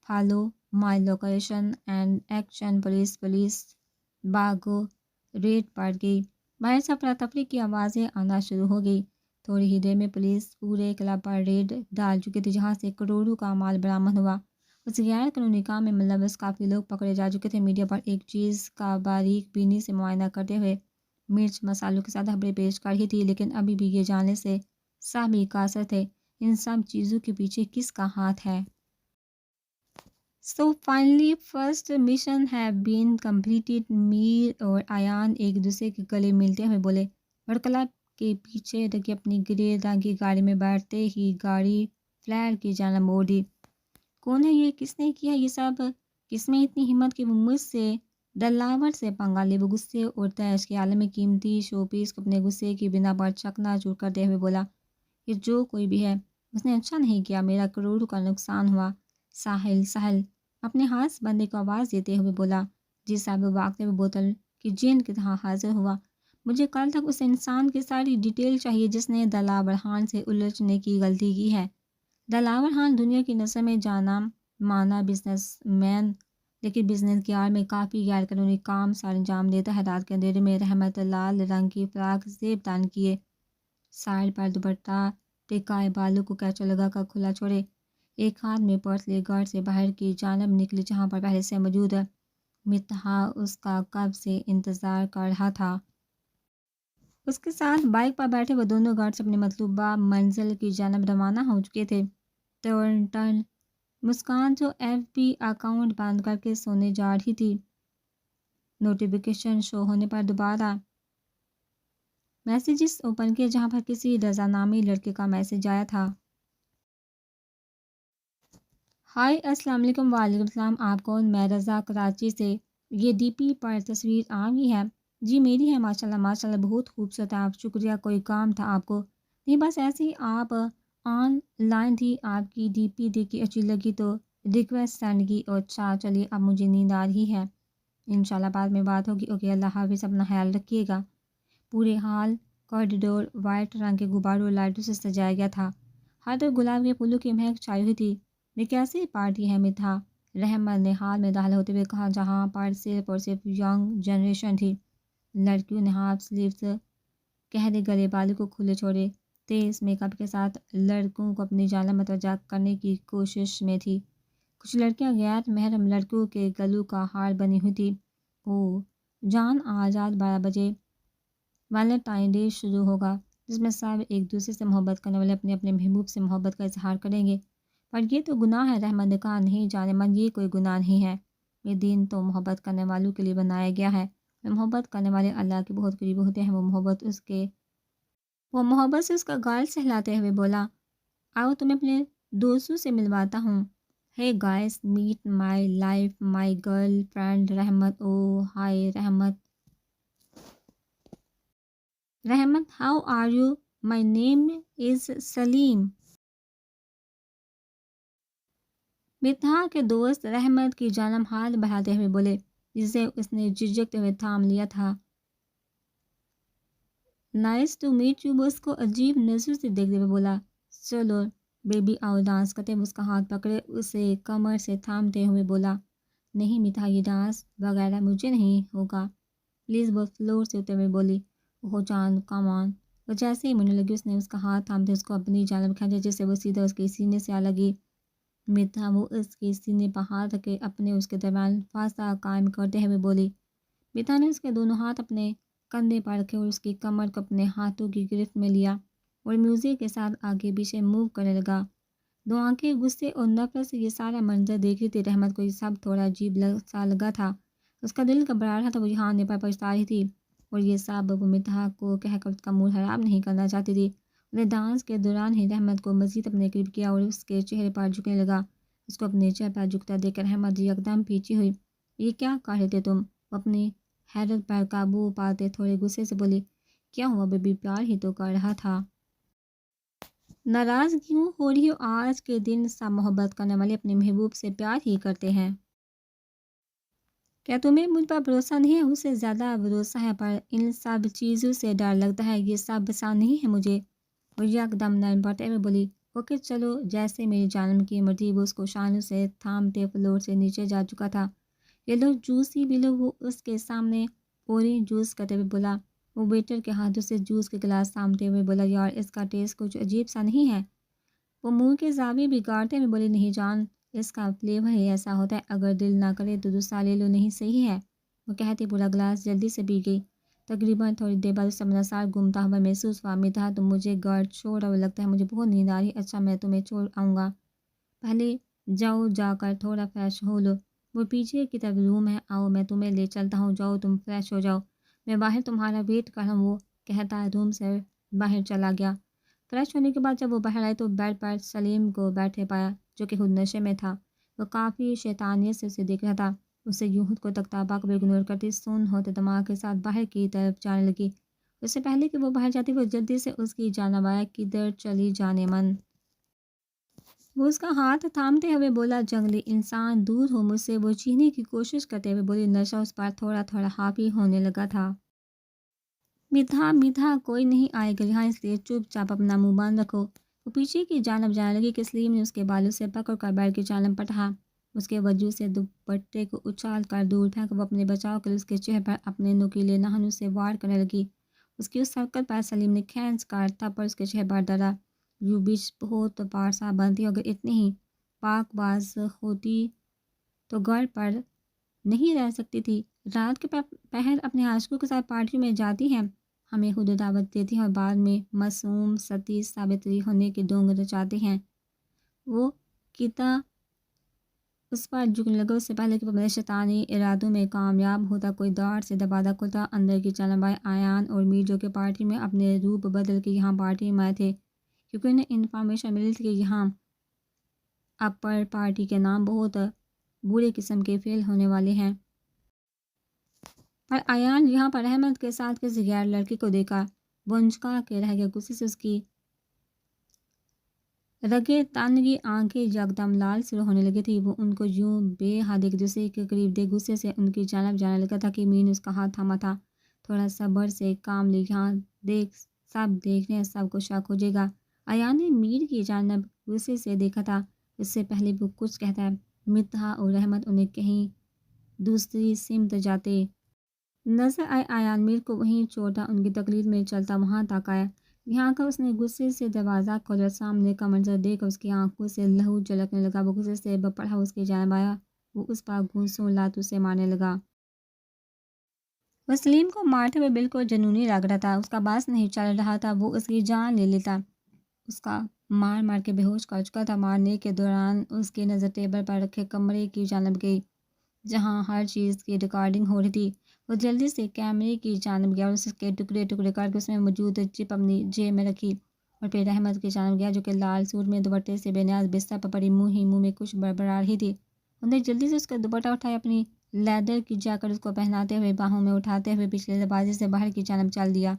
Follow my location and action police police باگو ریڈ پڑ گئی۔ باہر سے افراتفری کی آوازیں آنا شروع ہو گئی۔ تھوڑی ہی دیر میں پولیس پورے کلب پر ریڈ ڈال چکی تھی جہاں سے کروڑوں کا مال برآمد ہوا۔ اس غیر قانونی کام میں ملوث کافی لوگ پکڑے جا چکے تھے۔ میڈیا پر ایک چیز کا باریک بینی سے معائنہ کرتے ہوئے مرچ مسالوں کے ساتھ خبریں پیش کر رہی تھی، لیکن ابھی بھی یہ جاننے سے سبھی قاصر تھے ان سب چیزوں کے پیچھے کس کا ہاتھ ہے۔ So finally first mission have been completed۔ میر اور ایان ایک دوسرے کے گلے ملتے ہوئے بولے اور کلب کے پیچھے رکھی اپنی گرے رنگ کی گاڑی میں بیٹھتے ہی گاڑی فلیٹ کی جانب موڑی۔ کون ہے یہ؟ کس نے کیا یہ سب؟ کس میں اتنی ہمت کہ وہ مجھ سے دلاور سے پنگا لے؟ وہ غصے اور تیش کے عالم میں قیمتی شو پیس کو اپنے غصے کی بنا پر چکنا چور کرتے ہوئے بولا، یہ جو کوئی بھی ہے اس نے اچھا نہیں کیا، میرا کروڑوں کا نقصان ہوا۔ ساحل اپنے ہاتھ بندے کو آواز دیتے ہوئے بولا، جی صاحب۔ وہ بھاگتے ہوئے بوتل کی جین کی طرح حاضر ہوا۔ مجھے کل تک اس انسان کی ساری ڈیٹیل چاہیے جس نے دلاور خان سے الجھنے کی غلطی کی ہے۔ دلاور خان دنیا کی نظر میں جانا مانا بزنس مین، لیکن بزنس کی آڑ میں کافی غیر قانونی کام سر انجام دیتا ہے۔ رات کے اندھیرے میں رحمت لال رنگ کی فراق زیب دان کیے، سائل پر دوپٹہ ٹکائے، بالوں کو کیچا لگا کر کھلا چھوڑے، ایک ہاتھ میں پرس لیے گھر سے باہر کی جانب نکلی جہاں پر پہلے سے موجود متھا اس کا کب سے انتظار کر رہا تھا۔ اس کے ساتھ بائک پر بیٹھے وہ دونوں گھر سے اپنی مطلوبہ منزل کی جانب روانہ ہو چکے تھے۔ ٹورنٹن مسکان جو ایف بی اکاؤنٹ بند کر کے سونے جا رہی تھی، نوٹیفیکیشن شو ہونے پر دوبارہ میسیجز اوپن کیے جہاں پر کسی رضا نامی لڑکے کا میسیج آیا تھا۔ ہائی السلام علیکم۔ وعلیکم السلام، آپ کون؟ میں رضا، کراچی سے۔ یہ ڈی پی پر تصویر آ گئی ہے؟ جی میری ہے، ماشاءاللہ ماشاءاللہ، بہت خوبصورت ہے آپ، شکریہ۔ کوئی کام تھا آپ کو؟ نہیں بس ایسے ہی، آپ آن لائن تھی، آپ کی ڈی پی دیکھی اچھی لگی تو ریکویسٹ سینڈ کی۔ اور اچھا چلیے اب مجھے نیند آ رہی ہے، انشاءاللہ بعد میں بات ہوگی۔ اوکے اللہ حافظ، اپنا خیال رکھیے گا۔ پورے ہال کوریڈور وائٹ رنگ کے غباروں اور لائٹوں سے سجایا گیا تھا، ہر طرف گلاب کے پھولوں کی مہک چھائی ہوئی تھی۔ یہ کیسی پارٹی ہے متھا؟ رحمت نے ہال میں داخل ہوتے ہوئے کہا جہاں پر صرف اور صرف ینگ جنریشن تھی۔ لڑکیوں نے ہاف سلیوز گہرے گلے بالوں کو کھلے چھوڑے تیز میک اپ کے ساتھ لڑکوں کو اپنی جانب متوجہ کرنے کی کوشش میں تھی۔ کچھ لڑکیاں غیر محرم لڑکوں کے گلوں کا ہار بنی ہوئی تھی۔ اوہ جان، آج رات 12 بجے ویلنٹائن ڈے شروع ہوگا جس میں سب ایک دوسرے سے محبت کرنے والے اپنے اپنے محبوب سے محبت کا اظہار کریں گے، پر یہ تو گناہ ہے۔ رحمت نے کہا، نہیں جانے من، یہ کوئی گناہ نہیں ہے، یہ دین تو محبت کرنے والوں کے لیے بنایا گیا ہے۔ محبت کرنے والے اللہ کے بہت قریب ہوتے ہیں۔ وہ محبت سے اس کا گال سہلاتے ہوئے بولا، آؤ تمہیں اپنے دوستوں سے ملواتا ہوں۔ ہے guys, meat my life my girl friend رحمت۔ او ہائے رحمت۔ رحمت، ہاؤ آر یو؟ مائی نیم از سلیم۔ متھا کے دوست رحمت کی جانب ہاتھ بڑھاتے ہوئے بولے، جسے اس نے جھجکتے ہوئے تھام لیا تھا۔ نائس ٹو میٹ یو، وہ اس کو عجیب نظر سے دیکھتے ہوئے بولا۔ چلو بیبی آؤ ڈانس کرتے، وہ اس کا ہاتھ پکڑے اسے کمر سے تھامتے ہوئے بولا۔ نہیں میٹھا، یہ ڈانس وغیرہ مجھے نہیں ہوگا پلیز، وہ فلور سے اترتے ہوئے بولی۔ اوہ جان کم آن، اور جیسے ہی منہ لگی اس نے اس کا ہاتھ تھامتے اس کو اپنی جانب کھینچا، جس سے وہ سیدھا اس کے سینے سے آ لگی۔ میٹھا، وہ اس کے سینے پر ہاتھ رکھے اپنے اس کے درمیان فاصلہ قائم کرتے ہوئے بولی۔ میٹھا نے اس کے دونوں ہاتھ اپنے کندھے پر رکھے اور اس کی کمر کو اپنے ہاتھوں کی گرفت میں لیا اور میوزک کے ساتھ آگے پیچھے موو کرنے لگا۔ دو آنکھیں غصے اور نفرت سے یہ سارا منظر دیکھ رہی تھی۔ رحمت کو یہ سب تھوڑا عجیب سا لگا تھا، اس کا دل گھبرا رہا تھا، وہ یہاں آنے پر پچھتا رہی تھی، اور یہ سب وہ میٹھا کو کہہ کر اس کا موڈ خراب نہیں کرنا چاہتی تھی۔ انہیں ڈانس کے دوران ہی رحمت کو مزید اپنے قریب کیا اور اس کے چہرے پر جھکنے لگا۔ اس کو اپنے چہرے پر جھکتا دیکھ کر رحمت یکدم پیچھے ہوئی۔ یہ کیا کر رہے تھے تم؟ وہ اپنی حیرت پر قابو پاتے تھوڑے غصے سے بولی۔ کیا ہوا بیبی، پیار ہی تو کر رہا تھا۔ ناراض کیوں ہو رہی ہو؟ آج کے دن سب محبت کرنے والے اپنے محبوب سے پیار ہی کرتے ہیں۔ کیا تمہیں مجھ پر بھروسہ نہیں ہے؟ اسے زیادہ بھروسہ ہے، پر ان سب چیزوں سے ڈر لگتا ہے، یہ سب پسند نہیں ہے مجھے، اور یکدم نرم پڑتے ہوئے بولی۔ اوکے چلو جیسے میری جانم کی مرضی۔ وہ اس کو شانوں سے تھامتے فلور سے نیچے جا چکا تھا۔ یہ لو جوس ہی پی لو، وہ اس کے سامنے اورنج جوس کرتے ہوئے بولا۔ وہ ویٹر کے ہاتھوں سے جوس کے گلاس تھامتے ہوئے بولا۔ یار اس کا ٹیسٹ کچھ عجیب سا نہیں ہے؟ وہ منہ کے زاویے بگاڑتے ہوئے بولی۔ نہیں جان، اس کا فلیور ہی ایسا ہوتا ہے، اگر دل نہ کرے تو دوسرا لے لو، نہیں صحیح ہے؟ وہ کہتے پورا گلاس جلدی سے پی گئی۔ تقریباً تھوڑی دیر بعد اسے اپنا سار گھومتا ہوا محسوس ہوا۔ میٹھا تم مجھے گھر چھوڑ آؤ، لگتا ہے مجھے بہت نیند آ رہی ہے۔ اچھا میں تمہیں چھوڑ آؤں گا، پہلے جاؤ جا کر تھوڑا فریش ہو لو، وہ پیچھے کی طرف روم ہے، آؤ میں تمہیں لے چلتا ہوں، جاؤ تم فریش ہو جاؤ، میں باہر تمہارا ویٹ کر رہا ہوں۔ وہ کہتا روم سے باہر چلا گیا۔ فریش ہونے کے بعد جب وہ باہر آئے تو بیڈ پر سلیم کو بیٹھے پایا، جو کہ خود نشے میں تھا۔ وہ کافی شیطانیت سے اسے دیکھ رہا تھا، اسے یوں خود کو تکتا باقی اگنور کرتی سن ہوتے دماغ کے ساتھ باہر کی طرف جانے لگی۔ اس سے پہلے کہ وہ باہر جاتی وہ جلدی سے اس کی جانب آیا۔ کدھر چلی جانے من؟ وہ اس کا ہاتھ تھامتے ہوئے بولا۔ جنگلی انسان دور ہو مجھ سے، وہ چیخنے کی کوشش کرتے ہوئے بولی۔ نشہ اس پر تھوڑا تھوڑا حاوی ہونے لگا تھا۔ میٹھا میٹھا، کوئی نہیں آئے گا یہاں، اس لیے چپ چاپ اپنا منہ بند رکھو۔ وہ پیچھے کی جانب جانے لگی کہ سلیم نے اس کے بالوں سے پکڑ کر بیڈ کی جانب پٹھا، اس کے وجود سے دوپٹے کو اچھال کر دور پھینک۔ وہ اپنے بچاؤ کے لیے اس کے چہرے پر اپنے نوکیلے ناخنوں سے وار کرنے لگی۔ اس کی اس حرکت پر سلیم نے کھینچ کر تھپڑ اس کے چہرے پر ڈالا۔ یو بیچ بہت پارسا بنتی ہو، اگر اتنی ہی پاک باز ہوتی تو گھر پر نہیں رہ سکتی تھی، رات کے پہر اپنے عاشقوں کے ساتھ پارٹیوں میں جاتی ہیں، ہمیں خود دعوت دیتی ہیں اور بعد میں معصوم ستی ثابت ہونے کے ڈونگ رچاتے ہیں۔ وہ کتا اس پر جھکنے لگا۔ اس سے پہلے کہ وہ اپنے شیطانی ارادوں میں کامیاب ہوتا، کوئی دار سے دروازہ کھلتا، اندر کی جانب آئے ایان اور میر، جو کہ پارٹی میں اپنے روپ بدل کے یہاں پارٹی میں آئے تھے، کیونکہ انہیں انفارمیشن ملی تھی کہ یہاں اپر پارٹی کے نام بہت برے قسم کے فیل ہونے والے ہیں۔ پر ایان یہاں پر رحمت کے ساتھ کسی غیر لڑکی کو دیکھا، وہ انچکا کے رہ گیا۔ غصے سے اس کی رگے تانگی آنکھیں یکدم لال سرخ ہونے لگی تھی۔ وہ ان کو یوں بے حد ایک دوسرے کے قریب دیکھ غصے سے ان کی جانب جانے لگا تھا کہ میر نے اس کا ہاتھ تھاما تھا۔ تھوڑا صبر سے کام لے، یہاں دیکھ سب دیکھ رہے ہیں، سب کو شک ہو جائے گا۔ ایان نے میر کی جانب غصے سے دیکھا تھا، اس سے پہلے وہ کچھ کہتا ہے۔ میٹھا اور رحمت انہیں کہیں دوسری سمت جاتے نظر آئے۔ ایان میر کو وہیں چھوڑتا ان کی تقلید میں چلتا وہاں تک آیا۔ یہاں کا اس نے غصے سے دروازہ کھولا، سامنے کا منظر دیکھ کر اس کی آنکھوں سے لہو جھلکنے لگا۔ وہ غصے سے بپڑا اس کی جانب آیا، وہ اس پر گھونسوں لاتوں سے مارنے لگا۔ وہ سلیم کو مارتے ہوئے بالکل جنونی لگ رہا تھا، اس کا بس نہیں چل رہا تھا، وہ اس کی جان لے لیتا، اس کا مار مار کے بے ہوش کر چکا تھا۔ مارنے کے دوران اس کی نظر ٹیبل پر رکھے کیمرے کی جانب گئی جہاں ہر چیز کی ریکارڈنگ ہو رہی تھی۔ وہ جلدی سے کیمرے کی جانب گیا اور اس کے ٹکڑے ٹکڑے کر کے اس میں موجود چپ اپنی جیب میں رکھی، اور پھر رحمت کی جانب گیا، جو کہ لال سوٹ میں دوپٹے سے بے نیاز بستر پر پڑی منہ میں کچھ بڑبڑا رہی تھی۔ انہوں نے جلدی سے اس کا دوپٹہ اٹھایا، اپنی لیدر کی جیکٹ اس کو پہناتے ہوئے باہوں میں اٹھاتے ہوئے پچھلے دروازے سے باہر کی جانب چل دیا،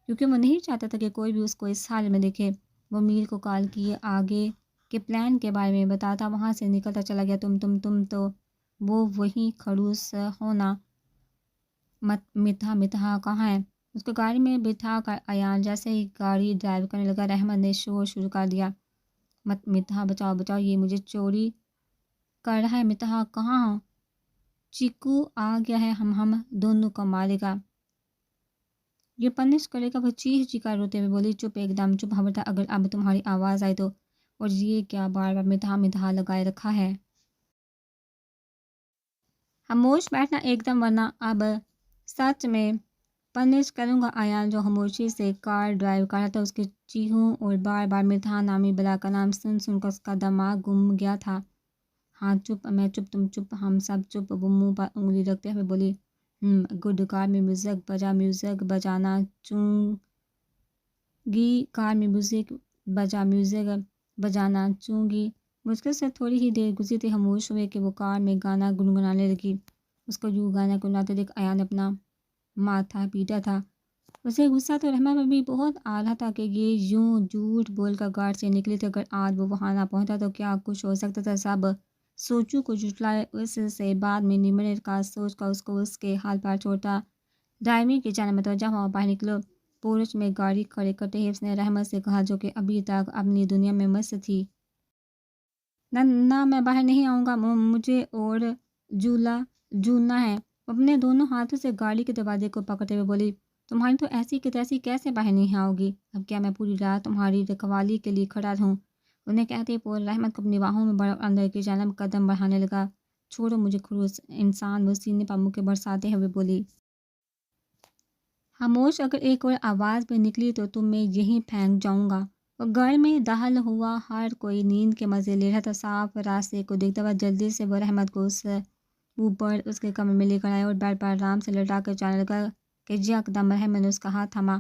کیونکہ وہ نہیں چاہتا تھا کہ کوئی بھی اس کو اس حال میں دیکھے۔ وہ میر کو کال کیے آگے کے پلان کے بارے میں بتاتا وہاں سے نکلتا چلا گیا۔ تم تو وہ وہیں خڑوس ہونا۔ میٹھا میٹھا کہاں ہے؟ اس کو گاڑی میں بٹھا کر ایان جیسے ہی گاڑی ڈرائیو کرنے لگا، رحمت نے شور شروع کر دیا، مت مدحت بچاؤ بچاؤ، یہ مجھے چوری کر رہا ہے، مدحت کہاں ہو؟ چیکو آ گیا ہے، ہم دونوں کو مارے گا، یہ پنش کرے گا، وہ چیخ کر روتے ہوئے بولی، چپ ایک دم چپ، خبردار اگر اب تمہاری آواز آئی تو، اور یہ کیا بار بار مدحت لگائے رکھا ہے؟ خاموش بیٹھنا ایک دم، ورنہ اب سچ میں پنش کروں گا۔ ایان جو خاموشی سے کار ڈرائیو کر رہا تھا، اس کے چیخوں اور بار بار مدحت نامی بلا کا نام سن سن کر اس کا دماغ گم گیا تھا۔ ہاں چپ، میں چپ، تم چپ، ہم سب چپ، وہ منہ پر انگلی رکھتے ہوئے بولی، گڈ، کار میں میوزک بجا، میوزک بجانا چوں گی، کار میں میوزک بجا، میوزک بجانا چوں گی۔ مشکل سے تھوڑی ہی دیر گزری تھی، خاموش ہوئے کہ وہ کار میں گانا گنگنانے لگی۔ اس کو یوں گانا گنگناتے دیکھ ایان نے اپنا ماتھا پیٹا تھا۔ اسے غصہ تو رحمت پر بھی بہت آ رہا تھا کہ یہ یوں جھوٹ بول کر گھر سے نکلی تھی، اگر آج وہ وہاں نہ پہنچا تو کیا کچھ ہو سکتا تھا۔ سب سوچوں کو جھٹلائے، اس سے بعد میں نمٹنے کا سوچ کر اس کو اس کے حال پر چھوڑتا ڈرائیونگ کی جانب متوجہ ہوا۔ باہر نکلو، پورچ میں گاڑی کھڑے کرتے ہی اس نے رحمت سے کہا، جو کہ ابھی تک اپنی دنیا میں مست تھی، نہ میں باہر نہیں آؤں گا، مجھے اور جھولنا ہے۔ اپنے دونوں ہاتھوں سے گاڑی کے دروازے کو پکڑتے ہوئے بولی، تمہاری تو ایسی کہ تیسی کیسے باہر نہیں آؤ گی؟ اب کیا میں پوری رات تمہاری رکھوالی کے لیے کھڑا رہوں؟ انہیں کہتے پور رحمت کو اپنی باہوں میں بڑھ اندر کی جانب قدم بڑھانے لگا۔ چھوڑو مجھے خلوص انسان، وہ سینے پر منہ برساتے ہوئے بولی۔ خاموش، اگر ایک اور آواز بھی نکلی تو تم میں یہیں پھینک جاؤں گا۔ وہ گھر میں داخل ہوا، ہر کوئی نیند کے مزے لے رہا تھا۔ صاف راستے کو دیکھتا ہوا جلدی سے وہ رحمت کو اوپر اس کے کمرے میں لے کر آیا اور بیڈ پر آرام سے لٹا کر جانے لگا کہ یکدم رحمت نے اس کا ہاتھ تھاما۔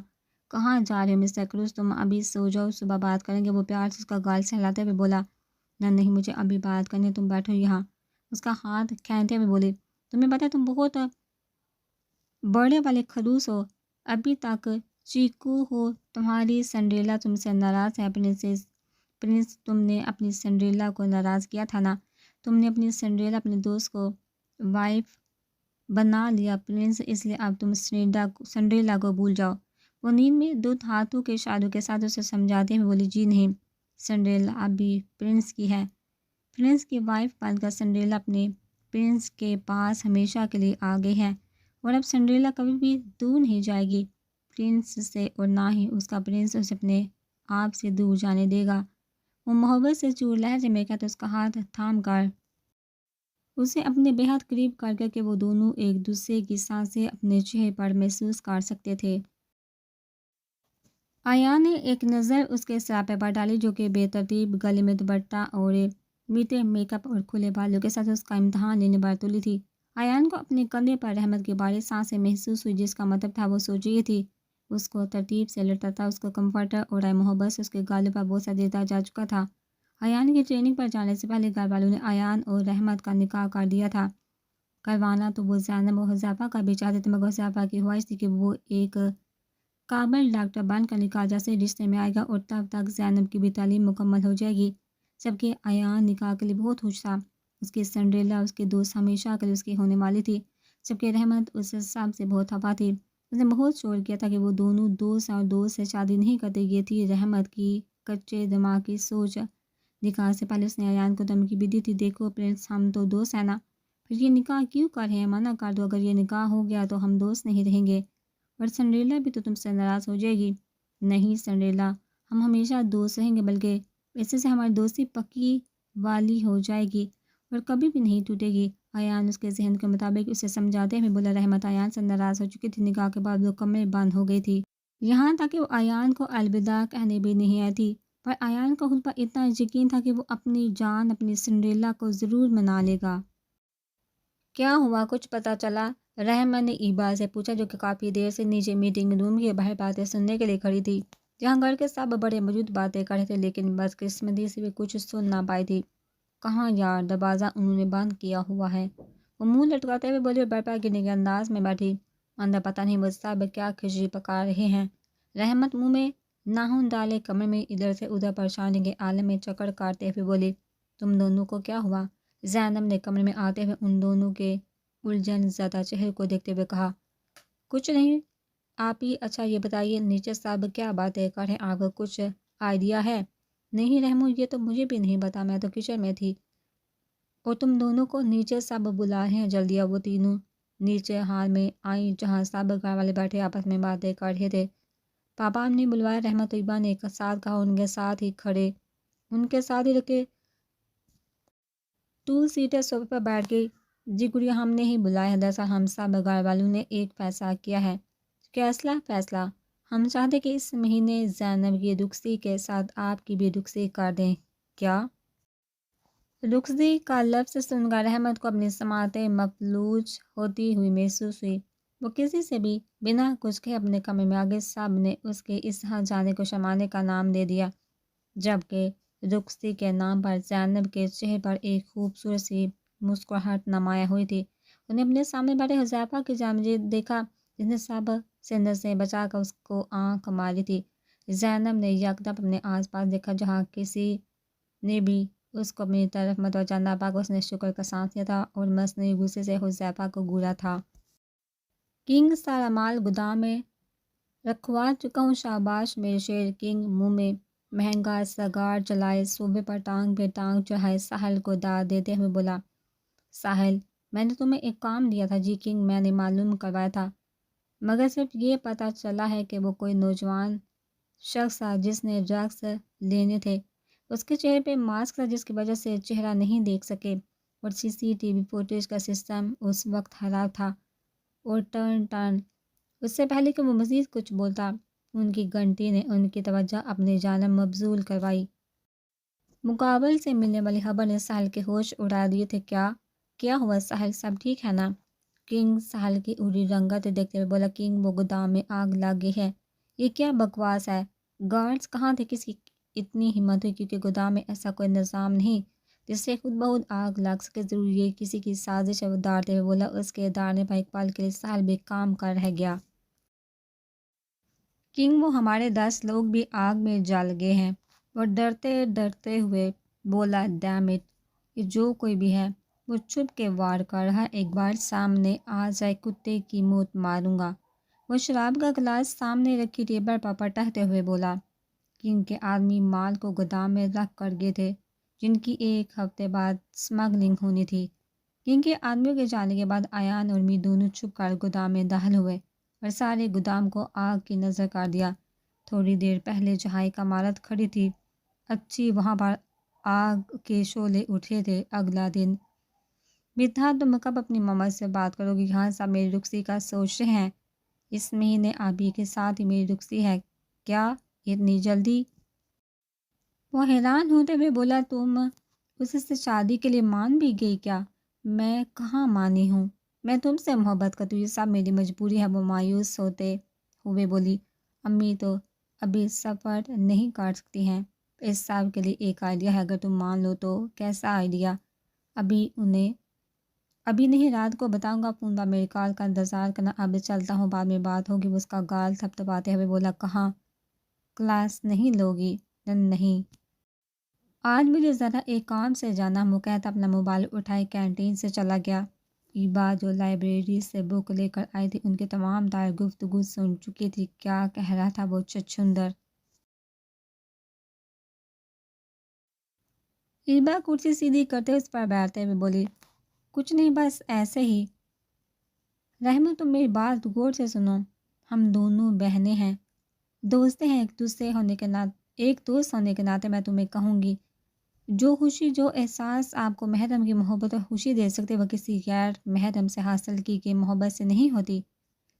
کہاں جا رہے ہو مسٹر کروز؟ تم ابھی سو جاؤ، صبح بات کریں گے، وہ پیار سے اس کا گال سہلاتے ہوئے بولا۔ نہیں، مجھے ابھی بات کرنی ہے، تم بیٹھو یہاں، اس کا ہاتھ کھینچتے ہوئے بولی۔ تمہیں پتہ ہے تم بہت بڑے والے خلوص ہو، ابھی تک چیکو ہو تمہاری سنڈریلا تم سے ناراض ہے۔ پرنس، تم نے اپنی سنڈریلا کو ناراض کیا تھا نا؟ تم نے اپنی سنڈریلا اپنے دوست کو وائف بنا لیا پرنس، اس لیے اب تم سنڈریلا کو بھول جاؤ۔ وہ نیند میں دو ہاتھوں کے اشاروں کے ساتھ اسے سمجھاتے ہوئے بولی، جی نہیں، سنڈریلا اب بھی پرنس کی ہے، پرنس کی وائف بن کر سنڈریلا اپنے پرنس کے پاس ہمیشہ کے لیے آ گئی ہے، اور اب سنڈریلا کبھی بھی دور نہیں جائے گی پرنس سے، اور نہ ہی اس کا پرنس اسے اپنے آپ سے دور جانے دے گا۔ وہ محبت سے چور لہجے میں کہتے اس کا ہاتھ تھام کر اسے اپنے بے حد قریب کر کے کہ وہ دونوں ایک دوسرے کی سانسیں اپنے چہرے پر محسوس کر سکتے تھے۔ ایان نے ایک نظر اس کے سراپے پر ڈالی، جو کہ بے ترتیب گلے میں دوپٹہ اور میٹھے میک اپ اور کھلے بالوں کے ساتھ اس کا امتحان لینے پر تلی تھی۔ ایان کو اپنے کندھے پر رحمت کی باری سانسیں محسوس ہوئی، جس کا مطلب تھا وہ سو چکی تھی۔ اس کو ترتیب سے لڑتا تھا، اس کو کمفرٹر اور محبت سے اس کے گالوں پر بوسہ دیتا جا چکا تھا۔ ایان کی ٹریننگ پر جانے سے پہلے گھر والوں نے ایان اور رحمت کا نکاح کر دیا تھا۔ کروانا تو وہ زینب اور حذیفہ کا بھی چاہتے تھے، مگر حذیفہ کی خواہش تھی کہ وہ ایک قابل ڈاکٹر بن کر نکاح جیسے رشتے میں آئے گا، اور تب تک زینب کی بھی تعلیم مکمل ہو جائے گی۔ جبکہ ایان نکاح کے لیے بہت خوش تھا، اس کی سنڈریلا اس کے دوست ہمیشہ کے لیے اس کی ہونے والی تھی، جبکہ رحمت اس سب سے بہت خفا تھی۔ اس نے بہت شور کیا تھا کہ وہ دونوں دوست ہیں اور دوست سے شادی نہیں کرتے۔ یہ تھی رحمت کی کچے دماغ کی سوچ۔ نکاح سے پہلے اس نے ایان کو دھمکی بھی دی تھی، دیکھو پرنس، ہم تو دوست ہیں نا، پھر یہ نکاح کیوں کر رہے ہیں؟ منع کر دو، اگر یہ نکاح ہو گیا تو ہم دوست نہیں رہیں گے، اور سنڈریلا بھی تو تم سے ناراض ہو جائے گی۔ نہیں سنڈریلا، ہم ہمیشہ دوست رہیں گے، بلکہ اس سے ہماری دوستی پکی والی ہو جائے گی اور کبھی بھی نہیں ٹوٹے گی۔ ایان اس کے ذہن کے مطابق اسے سمجھاتے ہوئے بولا۔ رحمت ایان سے ناراض ہو چکی تھی، نکاح کے بعد وہ کمرے بند ہو گئی تھی، یہاں تک کہ وہ ایان کو الوداع کہنے بھی نہیں آئی تھی، پر ایان کو خود پر اتنا یقین تھا کہ وہ اپنی جان اپنی سنڈریلا کو ضرور منا لے گا۔ کیا ہوا، کچھ پتہ چلا؟ رحمت نے ایبا سے پوچھا، جو کہ کافی دیر سے نیچے میٹنگ روم کے باہر باتیں سننے کے لیے کھڑی تھی، جہاں گھر کے سب بڑے موجود باتیں کر رہے تھے، لیکن بدقسمتی سے بھی کچھ سن نہ پائی تھی۔ کہاں یار، دروازہ انہوں نے بند کیا ہوا ہے، وہ منہ لٹکاتے ہوئے بولی اور بیڈ پر گرنے کے انداز میں بیٹھی۔ اندر پتہ نہیں وہ سب کیا کھچڑی پکا رہے ہیں۔ رحمت منہ میں ناخن ڈالے کمرے میں ادھر سے ادھر پریشانی کے عالم میں چکر کاٹتے ہوئے بولی، تم دونوں کو کیا ہوا؟ زینب نے کمرے میں آتے ہوئے ان دونوں کے الجھن زدہ چہرے کو دیکھتے ہوئے کہا، کچھ نہیں، آپ ہی اچھا یہ بتائیے نیچر صاحب کیا باتیں کر رہے ہیں، آپ کو کچھ آئیڈیا ہے؟ نہیں رحمو، یہ تو مجھے بھی نہیں پتا، میں تو کچن میں تھی اور تم دونوں کو نیچے سب بلا رہے ہیں جلدی۔ اب وہ تینوں نیچے ہال میں آئیں جہاں سب گھر والے بیٹھے آپس میں باتیں کر رہے تھے۔ پاپا نے بلوایا، رحمت طیبہ نے ایک ساتھ کہا، ان کے ساتھ ہی کھڑے، ان کے ساتھ ہی رکھے 2 سیٹر صوفے پر بیٹھ گئی۔ جی گڑیا، ہم نے ہی بلایا ہے، دراصل ہم سب گھر والوں نے ایک فیصلہ کیا ہے۔ فیصلہ ہم چاہتے کہ اس مہینے زینب کی رخصتی کے ساتھ آپ کی بھی رخصتی کر دیں۔ کیا؟ رخصتی کا لفظ سن کر رحمت کو اپنی سماعتیں مفلوج ہوتی ہوئی محسوس ہوئی۔ وہ کسی سے بھی بنا کچھ کہے اپنے کمرے میں آگے سب نے اس کے اس جانے کو شمانے کا نام دے دیا، جبکہ رخصتی کے نام پر زینب کے چہرے پر ایک خوبصورت سی مسکراہٹ نمایاں ہوئی تھی۔ انہیں اپنے سامنے بیٹھے حذیفہ کی جانب دیکھا، جس نے سب سے نظریں بچا کر اس کو آنکھ ماری تھی۔ زینب نے یکدم اپنے آس پاس دیکھا، جہاں کسی نے بھی اس کو اپنی طرف متوجہ نہ پا کر اس نے شکر کا سانس لیا تھا اور مصنوعی غصے سے حذیفہ کو گھورا تھا۔ کنگ، سارا مال گودام میں رکھوا چکا ہوں، شاباش میرے شیر۔ کنگ منہ میں مہنگا سگار جلائے صوبے پر ٹانگ پہ ٹانگ چڑھائے ساحل کو داد دیتے ہوئے بولا، ساحل، میں نے تمہیں ایک کام دیا تھا۔ جی کنگ، میں نے معلوم کروایا تھا، مگر صرف یہ پتہ چلا ہے کہ وہ کوئی نوجوان شخص تھا جس نے ڈرگس لینے تھے۔ اس کے چہرے پہ ماسک تھا جس کی وجہ سے چہرہ نہیں دیکھ سکے، اور CCTV فوٹیج کا سسٹم اس وقت خراب تھا۔ اور ٹرن اس سے پہلے کہ وہ مزید کچھ بولتا، ان کی گھنٹی نے ان کی توجہ اپنی جانب مبذول کروائی۔ مقابل سے ملنے والی خبر نے ساحل کے ہوش اڑا دیے تھے۔ کیا ہوا ساحل، سب ٹھیک ہے نا؟ کنگ ساحل کی اڑی رنگت دیکھتے ہوئے بولا، کنگ، وہ گودام میں آگ لگ گئی ہے۔ یہ کیا بکواس ہے؟ گارڈز کہاں تھے؟ کس کی اتنی ہمت ہوئی؟ کیونکہ گودام میں ایسا کوئی نظام نہیں جس سے خود بخود آگ لگ سکے، ضرور یہ کسی کی سازش ہے۔ وہ داڑتے ہوئے بولا، اس کے داڑنے پر ایک پل کے لیے ساحل بے کام کر رہ گیا۔ کنگ، وہ ہمارے 10 لوگ بھی آگ میں جل گئے ہیں۔ وہ ڈرتے ہوئے بولا، ڈیم اٹ، یہ جو کوئی بھی ہے وہ چھپ کے وار کر رہا ہے، ایک بار سامنے آ جائے کتے کی موت ماروں گا۔ وہ شراب کا گلاس سامنے رکھی ٹیبل پر پٹکتے ہوئے بولا، کنگ کے آدمی مال کو گودام میں رکھ کر گئے تھے جن کی 1 ہفتے بعد سمگلنگ ہونی تھی۔ کنگ کے آدمیوں کے جانے کے بعد ایان اور می دونوں چھپ کر گودام میں داخل ہوئے اور سارے گودام کو آگ کی نظر کر دیا۔ تھوڑی دیر پہلے جہاں ایک عمارت کھڑی تھی اچھی، وہاں پر آگ کے شعلے اٹھے تھے۔ اگلا دن بھی تھا۔ تم کب اپنی ماما سے بات کرو گی؟ ہاں، سب میری رخصتی کا سوچ رہے ہیں، اس مہینے ابھی کے ساتھ ہی میری رخصتی ہے۔ کیا اتنی جلدی؟ وہ حیران ہوتے ہوئے بولا، تم اس سے شادی کے لیے مان بھی گئی کیا؟ میں کہاں مانی ہوں، میں تم سے محبت کرتی ہوں، یہ سب میری مجبوری ہے۔ وہ مایوس ہوتے ہوئے بولی، امی تو ابھی سفر نہیں کر سکتی ہیں، اس سب کے لیے ایک آئیڈیا ہے، اگر تم مان لو تو۔ کیسا آئیڈیا؟ ابھی نہیں، رات کو بتاؤں گا، فون پر میری کال کا انتظار کرنا، اب چلتا ہوں، بعد میں بات ہوگی۔ وہ اس کا گال تھپتھپاتے ہوئے بولا، کہاں؟ کلاس نہیں لوگی؟ نہیں، آج مجھے ذرا ایک کام سے جانا۔ وہ کہتا اپنا موبائل اٹھائے کینٹین سے چلا گیا۔ ایبا جو لائبریری سے بک لے کر آئی تھی ان کی تمام تار گفتگو سن چکی تھی۔ کیا کہہ رہا تھا وہ چھچھندر؟ ایبا کرسی سیدھی کرتے اس پر بیٹھتے ہوئے بولی، کچھ نہیں، بس ایسے ہی۔ رحمت، تم میری بات غور سے سنو، ہم دونوں بہنیں ہیں، دوستیں ہیں، ایک دوست ہونے کے ناطے میں تمہیں کہوں گی، جو خوشی، جو احساس آپ کو محرم کی محبت اور خوشی دے سکتے، وہ کسی غیر محرم سے حاصل کی گئی محبت سے نہیں ہوتی،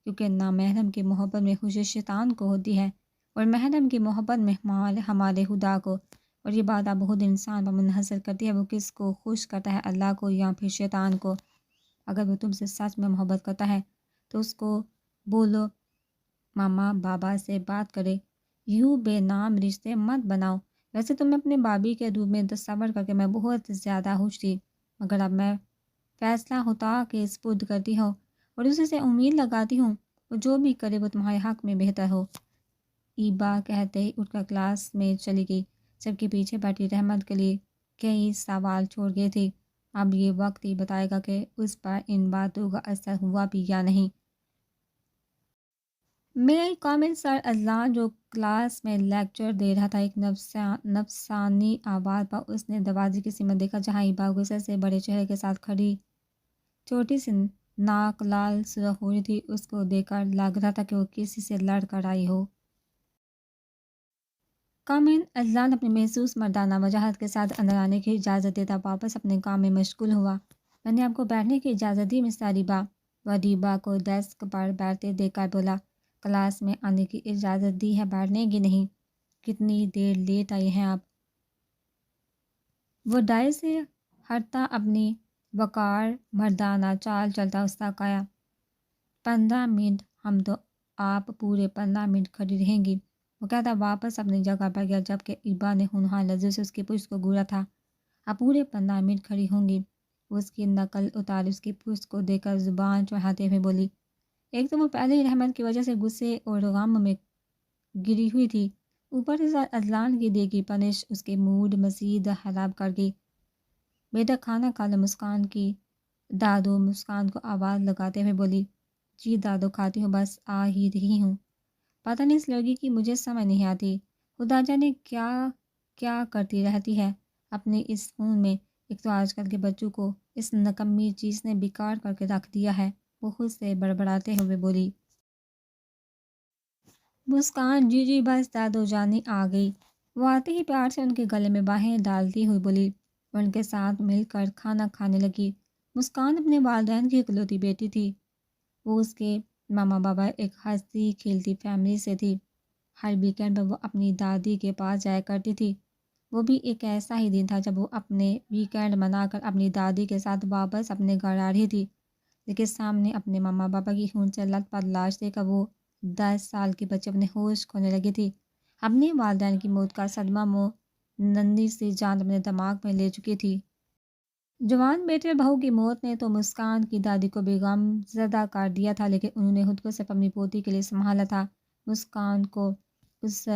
کیونکہ نامحرم کی محبت میں خوشی شیطان کو ہوتی ہے اور محرم کی محبت میں ہمارے خدا کو۔ اور یہ بات اب خود انسان پر منحصر کرتی ہے، وہ کس کو خوش کرتا ہے، اللہ کو یا پھر شیطان کو۔ اگر وہ تم سے سچ میں محبت کرتا ہے تو اس کو بولو ماما بابا سے بات کرے، یوں بے نام رشتے مت بناؤ۔ ویسے تمہیں اپنے بابی کے روپ میں تصور کر کے میں بہت زیادہ خوش تھی، مگر اب میں فیصلہ ہوتا کہ سپرد کرتی ہوں اور اسی سے امید لگاتی ہوں وہ جو بھی کرے وہ تمہارے حق میں بہتر ہو۔ ایبا کہتے ہی اٹھ کر کلاس میں چلی گئی، جبکہ پیچھے بیٹھی رحمت کے لیے کئی سوال چھوڑ گئی تھی۔ اب یہ وقت ہی بتائے گا کہ اس پر ان باتوں کا اثر ہوا بھی یا نہیں۔ میرا کامنٹ سر اذلان جو کلاس میں لیکچر دے رہا تھا ایک نفسانی آواز پر اس نے دروازے کی سمت دیکھا جہاں ایبا غصے سے بڑے چہرے کے ساتھ کھڑی چھوٹی سی ناک لال سرخ ہو رہی تھی۔ اس کو دیکھ کر لگ رہا تھا کہ وہ کسی سے لڑ کر آئی ہو۔ کامن اذلان اپنی محسوس مردانہ وجاہت کے ساتھ اندر آنے کی اجازت دیتا واپس اپنے کام میں مشغول ہوا۔ میں نے آپ کو بیٹھنے کی اجازت دی مسٹر اریبا، وہ اریبا کو ڈیسک پر بیٹھتے دیکھ کر بولا۔ کلاس میں آنے کی اجازت دی ہے، بیٹھنے کی نہیں۔ کتنی دیر لیٹ آئی ہیں آپ؟ وہ ڈائر سے ہٹتا اپنی وقار مردانہ چال چلتا استاق آیا۔ 15 منٹ؟ ہم تو آپ پورے 15 منٹ کھڑی رہیں گی، وہ کہتا واپس اپنی جگہ پر گیا جبکہ ایبا نے ہونہار لفظوں سے اس کی پشت کو گھورا تھا۔ آپ پورے 15 منٹ کھڑی ہوں گی؟ وہ اس کی نقل اتاری اس کی پشت کو دیکھ کر زبان چڑھاتے ہوئے بولی۔ ایک تو وہ پہلے ہی رحمت کی وجہ سے غصے اور غم میں گری ہوئی تھی، اوپر سے اذلان کی دی گئی پنش اس کے موڈ مزید خراب کر گئی۔ بیٹا کھانا کھا لو، مسکان کی دادو مسکان کو آواز لگاتے ہوئے بولی۔ جی دادو کھاتی ہوں، بس آ ہی رہی ہوں۔ پتہ نہیں اس لڑکی کی مجھے سمجھ نہیں آتی، خدا جانے کیا کیا کرتی رہتی ہے اپنے اس فون میں۔ ایک تو آج کل کے بچوں کو اس نکمی چیز نے بیکار کر کے رکھ دیا ہے، وہ خود سے بڑبڑاتے ہوئے بولی۔ مسکان جی جی بس دادو جانی آ گئی۔ وہ آتے ہی پیار سے ان کے گلے میں باہیں ڈالتی ہوئی بولی اور ان کے ساتھ مل کر کھانا کھانے لگی۔ مسکان اپنے والدین کی اکلوتی بیٹی تھی۔ وہ اس کے ماما بابا ایک ہنستی کھیلتی فیملی سے تھی۔ ہر ویکینڈ پر وہ اپنی دادی کے پاس جایا کرتی تھی۔ وہ بھی ایک ایسا ہی دن تھا جب وہ اپنے ویکینڈ منا کر اپنی دادی کے ساتھ واپس اپنے گھر آ رہی تھی، لیکن سامنے اپنے ماما بابا کی خون سے لت پت لاش دے کر وہ 10 سال کی بچے اپنے ہوش کھونے لگی تھی۔ اپنے والدین کی موت کا صدمہ وہ ننھی سی جان اپنے دماغ میں لے چکی تھی۔ جوان بیٹے اور بہو کی موت نے تو مسکان کی دادی کو بھی غم زدہ کر دیا تھا، لیکن انہوں نے خود کو صرف اپنی پوتی کے لیے سنبھالا تھا۔ مسکان کو اس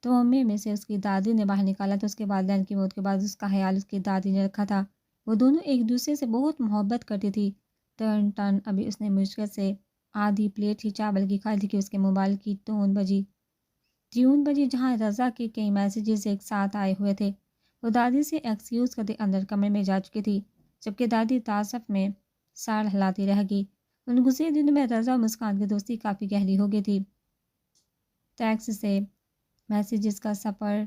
ٹرومے میں سے اس کی دادی نے باہر نکالا تو اس کے والدین کی موت کے بعد اس کا خیال اس کی دادی نے رکھا تھا۔ وہ دونوں ایک دوسرے سے بہت محبت کرتی تھی۔ ٹرن ابھی اس نے مشکل سے آدھی پلیٹ ہی چاول کی کھائی تھی کہ اس کے موبائل کی ٹیون بجی جہاں رضا کے کئی میسیجز ایک ساتھ آئے ہوئے تھے۔ وہ دادی سے ایکسکیوز کرتے اندر کمرے میں جا چکی تھی، جبکہ دادی تعصب میں سار ہلاتی رہ گئی۔ ان گزرے دنوں میں رضا اور مسکان کی دوستی کافی گہری ہو گئی تھی۔ ٹیکسٹ سے میسیجز کا سفر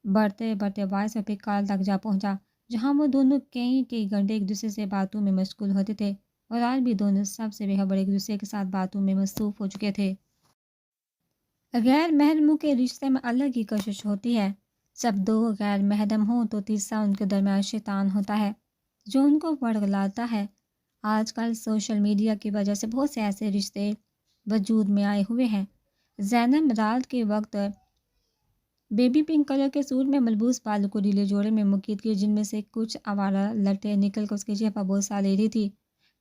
بڑھتے بڑھتے وائس اور پک کال تک جا پہنچا، جہاں وہ دونوں کئی گھنٹے ایک دوسرے سے باتوں میں مشغول ہوتے تھے، اور آج بھی دونوں سب سے بے خبر ایک دوسرے کے ساتھ باتوں میں مصروف ہو چکے تھے۔ غیر محرموں کے رشتے میں اللہ کی کشش ہوتی ہے۔ جب دو غیر محرم ہوں تو تیسرا ان کے درمیان شیطان ہوتا ہے جو ان کو ورگلاتا ہے۔ آج کل سوشل میڈیا کی وجہ سے بہت سے ایسے رشتے وجود میں آئے ہوئے ہیں۔ زینب رات کے وقت بیبی پنک کلر کے سوٹ میں ملبوس بالوں کو ڈھیلے جوڑے میں مقید کی، جن میں سے کچھ آوارہ لٹیں نکل کر اس کے چہرے پر بوسہ لے رہی تھی۔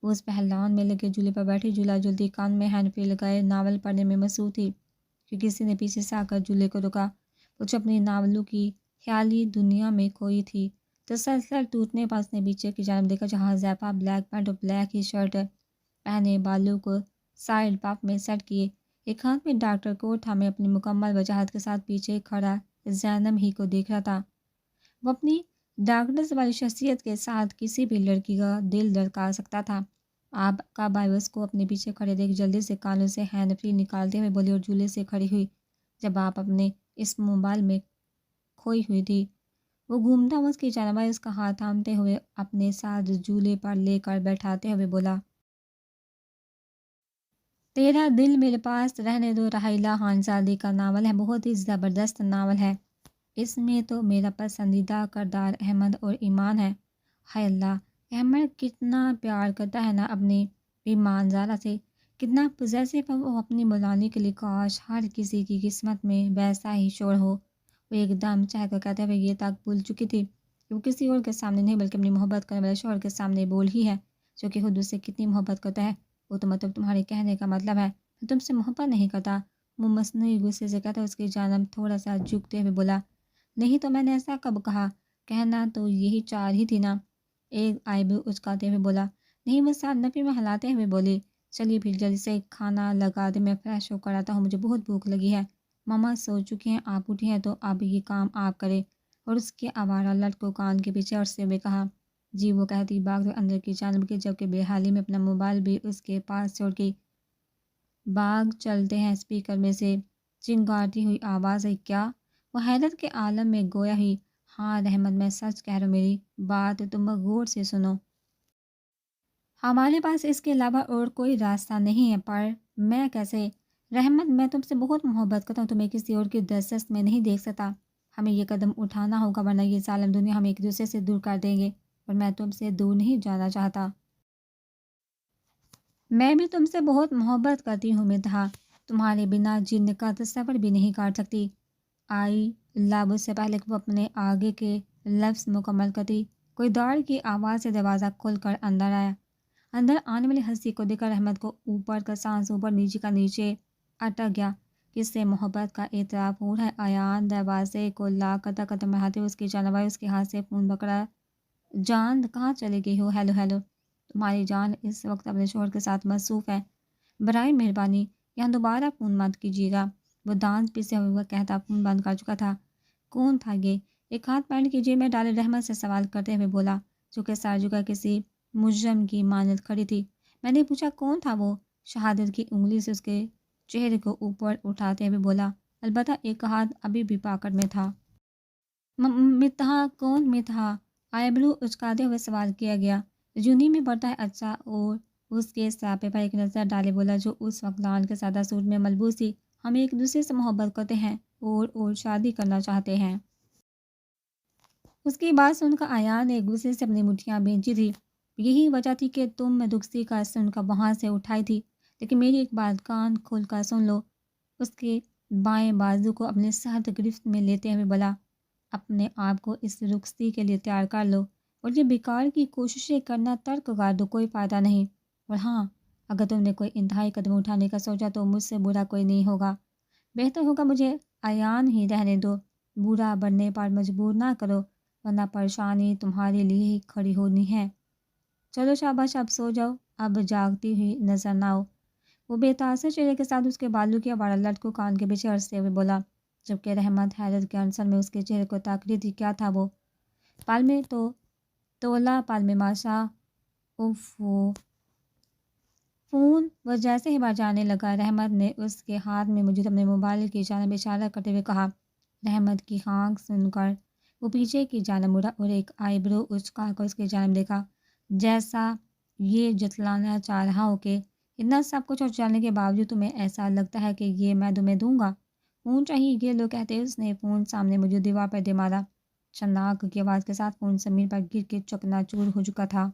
وہ اس پہلوان میں لگے جھولے پر بیٹھی جھولا جھولتی، کان میں ہینڈ فری لگائے ناول پڑھنے میں مصروف تھی کہ کسی نے پیچھے سے آ کر جھولے کو روکا۔ وہ جو اپنی ناولوں کی خیالی دنیا میں کھوئی تھی، تسلسل ٹوٹنے پر اس نے پیچھے کی جانب دیکھا جہاں حذیفہ بلیک پینٹ اور بلیک ہی شرٹ پہنے، بالوں کو سائڈ پف میں سیٹ کیے، ایک ہاتھ میں ڈاکٹر کوٹ تھامے اپنی مکمل وجاہت کے ساتھ پیچھے کھڑا زینب ہی کو دیکھ رہا تھا۔ وہ اپنی ڈاکٹرز والی شخصیت کے ساتھ کسی بھی لڑکی کا دل دھڑکا سکتا تھا۔ آپ کا بائیوس کو اپنے پیچھے کھڑے دیکھ جلدی سے کانوں سے ہینڈ فری نکالتے ہوئے بولی اور جھولے سے کھڑی ہوئی۔ جب آپ اپنے اس موبائل میں کھوئی ہوئی تھی، وہ گھومتا ہوا اس کی جانب آیا، اس کا ہاتھ تھامتے ہوئے اپنے ساتھ جھولے پر لے کر بیٹھاتے ہوئے بولا۔ تیرا دل میرے پاس رہنے دو راحیلہ خانزادی کا ناول ہے، بہت ہی زبردست ناول ہے۔ اس میں تو میرا پسندیدہ کردار احمد اور ایمان ہے۔ ہائے اللہ، احمد کتنا پیار کرتا ہے نا اپنی ایمان زارا سے، کتنا پوزیسو ہے وہ اپنی مولانی کے لیے۔ کاش ہر کسی کی قسمت میں ویسا ہی شوہر ہو۔ وہ ایک دم چہک کر کہتے ہوئے یہ تک بھول چکی تھی کہ وہ کسی اور کے سامنے نہیں بلکہ اپنی محبت کرنے والے شوہر کے سامنے بول ہی ہے، جو کہ خود اس سے کتنی محبت کرتا ہے۔ وہ تو مطلب تمہارے کہنے کا مطلب ہے میں تم سے محبت نہیں کرتا؟ وہ مصنوعی غصے سے کہتا اس کی جانب تھوڑا سا جھکتے ہوئے بولا۔ نہیں تو میں نے ایسا کب کہا، کہنا تو یہی چاہ رہی تھی نا۔ ایک آئی برو اچکاتے ہوئے بولا۔ نہیں، وہ ساتھ نفی میں ہلاتے ہوئے بولی۔ چلیے پھر جلدی سے کھانا لگا دیں، میں فریش ہو کر آتا ہوں، مجھے بہت بھوک لگی ہے۔ ماما سو چکی ہیں، آپ اٹھی ہیں تو اب یہ کام آپ کریں۔ اور اس کے آوارہ لٹ کو کان کے پیچھے اٹھتے ہوئے کہا۔ جی، وہ کہتی بھاگ کر اندر کی جانب گئی، جبکہ بے حالی میں اپنا موبائل بھی اس کے پاس چھوڑ گئی۔ باغ چلتے ہیں اسپیکر میں سے چنگھاڑتی ہوئی آواز ہے۔ کیا؟ وہ حیرت کے عالم میں گویا ہی۔ ہاں رحمت، میں سچ کہہ رہا ہوں، میری بات تم غور سے سنو۔ ہمارے پاس اس کے علاوہ اور کوئی راستہ نہیں ہے۔ پر میں کیسے؟ رحمت، میں تم سے بہت محبت کرتا ہوں، تمہیں کسی اور کی دسترس میں نہیں دیکھ سکتا۔ ہمیں یہ قدم اٹھانا ہوگا ورنہ یہ ظالم دنیا ہمیں ایک دوسرے سے دور کر دیں گے، اور میں تم سے دور نہیں جانا چاہتا۔ میں بھی تم سے بہت محبت کرتی ہوں مدحا، تمہارے بنا جن کا تصور بھی نہیں کر سکتی۔ آئی لب سے پہلے کہ وہ اپنے آگے کے لفظ مکمل کرتی، کوئی دوڑ کی آواز سے دروازہ کھل کر اندر آیا۔ اندر آنے والی ہستی کو دیکھ کر احمد کو اوپر کا سانس اوپر نیچے کا نیچے اٹک گیا۔ کس سے محبت کا اعتراف ہو رہا ہے؟ ایان دروازے کو لا کر قدم بڑھاتے اس کی جانب آئی، اس کے ہاتھ سے فون پکڑا۔ جان، کہاں چلے گئی ہو؟ Hello hello. تمہاری جان اس وقت اپنے شوہر کے ساتھ مصروف ہے، برائے مہربانی یہاں دوبارہ فون مت کیجیے گا۔ وہ دانت پیسے ہوئے کہتا فون بند کر چکا تھا۔ کون تھا یہ؟ ایک ہاتھ پینٹ کی جیب میں ڈالے رحمت سے سوال کرتے ہوئے بولا، جو کہ سر جھکا کسی مجرم کی مانند کھڑی تھی۔ میں نے پوچھا کون تھا وہ؟ شہادت کی انگلی سے اس کے چہرے کو اوپر اٹھاتے ہوئے بولا، البتہ ایک ہاتھ ابھی بھی پاکٹ میں تھا۔ مدحا؟ کون مدحا؟ آئیبرو اچکاتے ہوئے سوال کیا گیا۔ جونی میں پڑتا ہے اچھا، اور اس کے سراپے پر ایک نظر ڈالے بولا، جو اس وقت لان کے سادہ سوٹ میں ملبوس تھی۔ ہم ایک دوسرے سے محبت کرتے ہیں اور شادی کرنا چاہتے ہیں۔ اس کی بات سن کر ایان نے ایک دوسرے سے اپنی مٹھیاں بھینچی تھی۔ یہی وجہ تھی کہ تم میں دکھسی کا سن کر وہاں سے اٹھائی تھی، لیکن میری ایک بات کان کھول کر سن لو۔ اس کے بائیں بازو کو اپنے سخت گرفت میں لیتے ہوئے بولا، اپنے آپ کو اس رخصتی کے لیے تیار کر لو، اور یہ بیکار کی کوششیں کرنا ترک کر دو، کوئی فائدہ نہیں۔ اور ہاں، اگر تم نے کوئی انتہائی قدم اٹھانے کا سوچا تو مجھ سے برا کوئی نہیں ہوگا۔ بہتر ہوگا مجھے ایان ہی رہنے دو، برا بننے پر مجبور نہ کرو، ورنہ پریشانی تمہارے لیے ہی کھڑی ہونی ہے۔ چلو شاباش، اب سو جاؤ، اب جاگتی ہوئی نظر نہ آؤ۔ وہ بے تاثر چہرے کے ساتھ اس کے بالوں کی آوارہ لٹ کو کان کے پیچھے ہنستے ہوئے بولا، جبکہ رحمت حیرت کے عنصر میں اس کے چہرے کو تاک رہی تھی۔ کیا تھا وہ؟ پالمے تو تولا پالمے ماشا اوفو فون۔ وہ جیسے ہی باہر جانے لگا، رحمت نے اس کے ہاتھ میں موجود اپنے موبائل کی جانب اشارہ کرتے ہوئے کہا۔ رحمت کی ہانک سن کر وہ پیچھے کی جانب مڑا اور ایک آئیبرو اچکا کر اس کی جانب دیکھا، جیسا یہ جتلانا چاہ رہا ہو کہ اتنا سب کچھ اور جاننے کے باوجود تمہیں ایسا لگتا ہے کہ یہ میں تمہیں دوں گا۔ فون چاہیے یہ لو، کہتے اس نے فون سامنے موجود دیوار پر دے مارا۔ شناک کی آواز کے ساتھ فون زمین پر گر کے چکنا چور ہو چکا تھا۔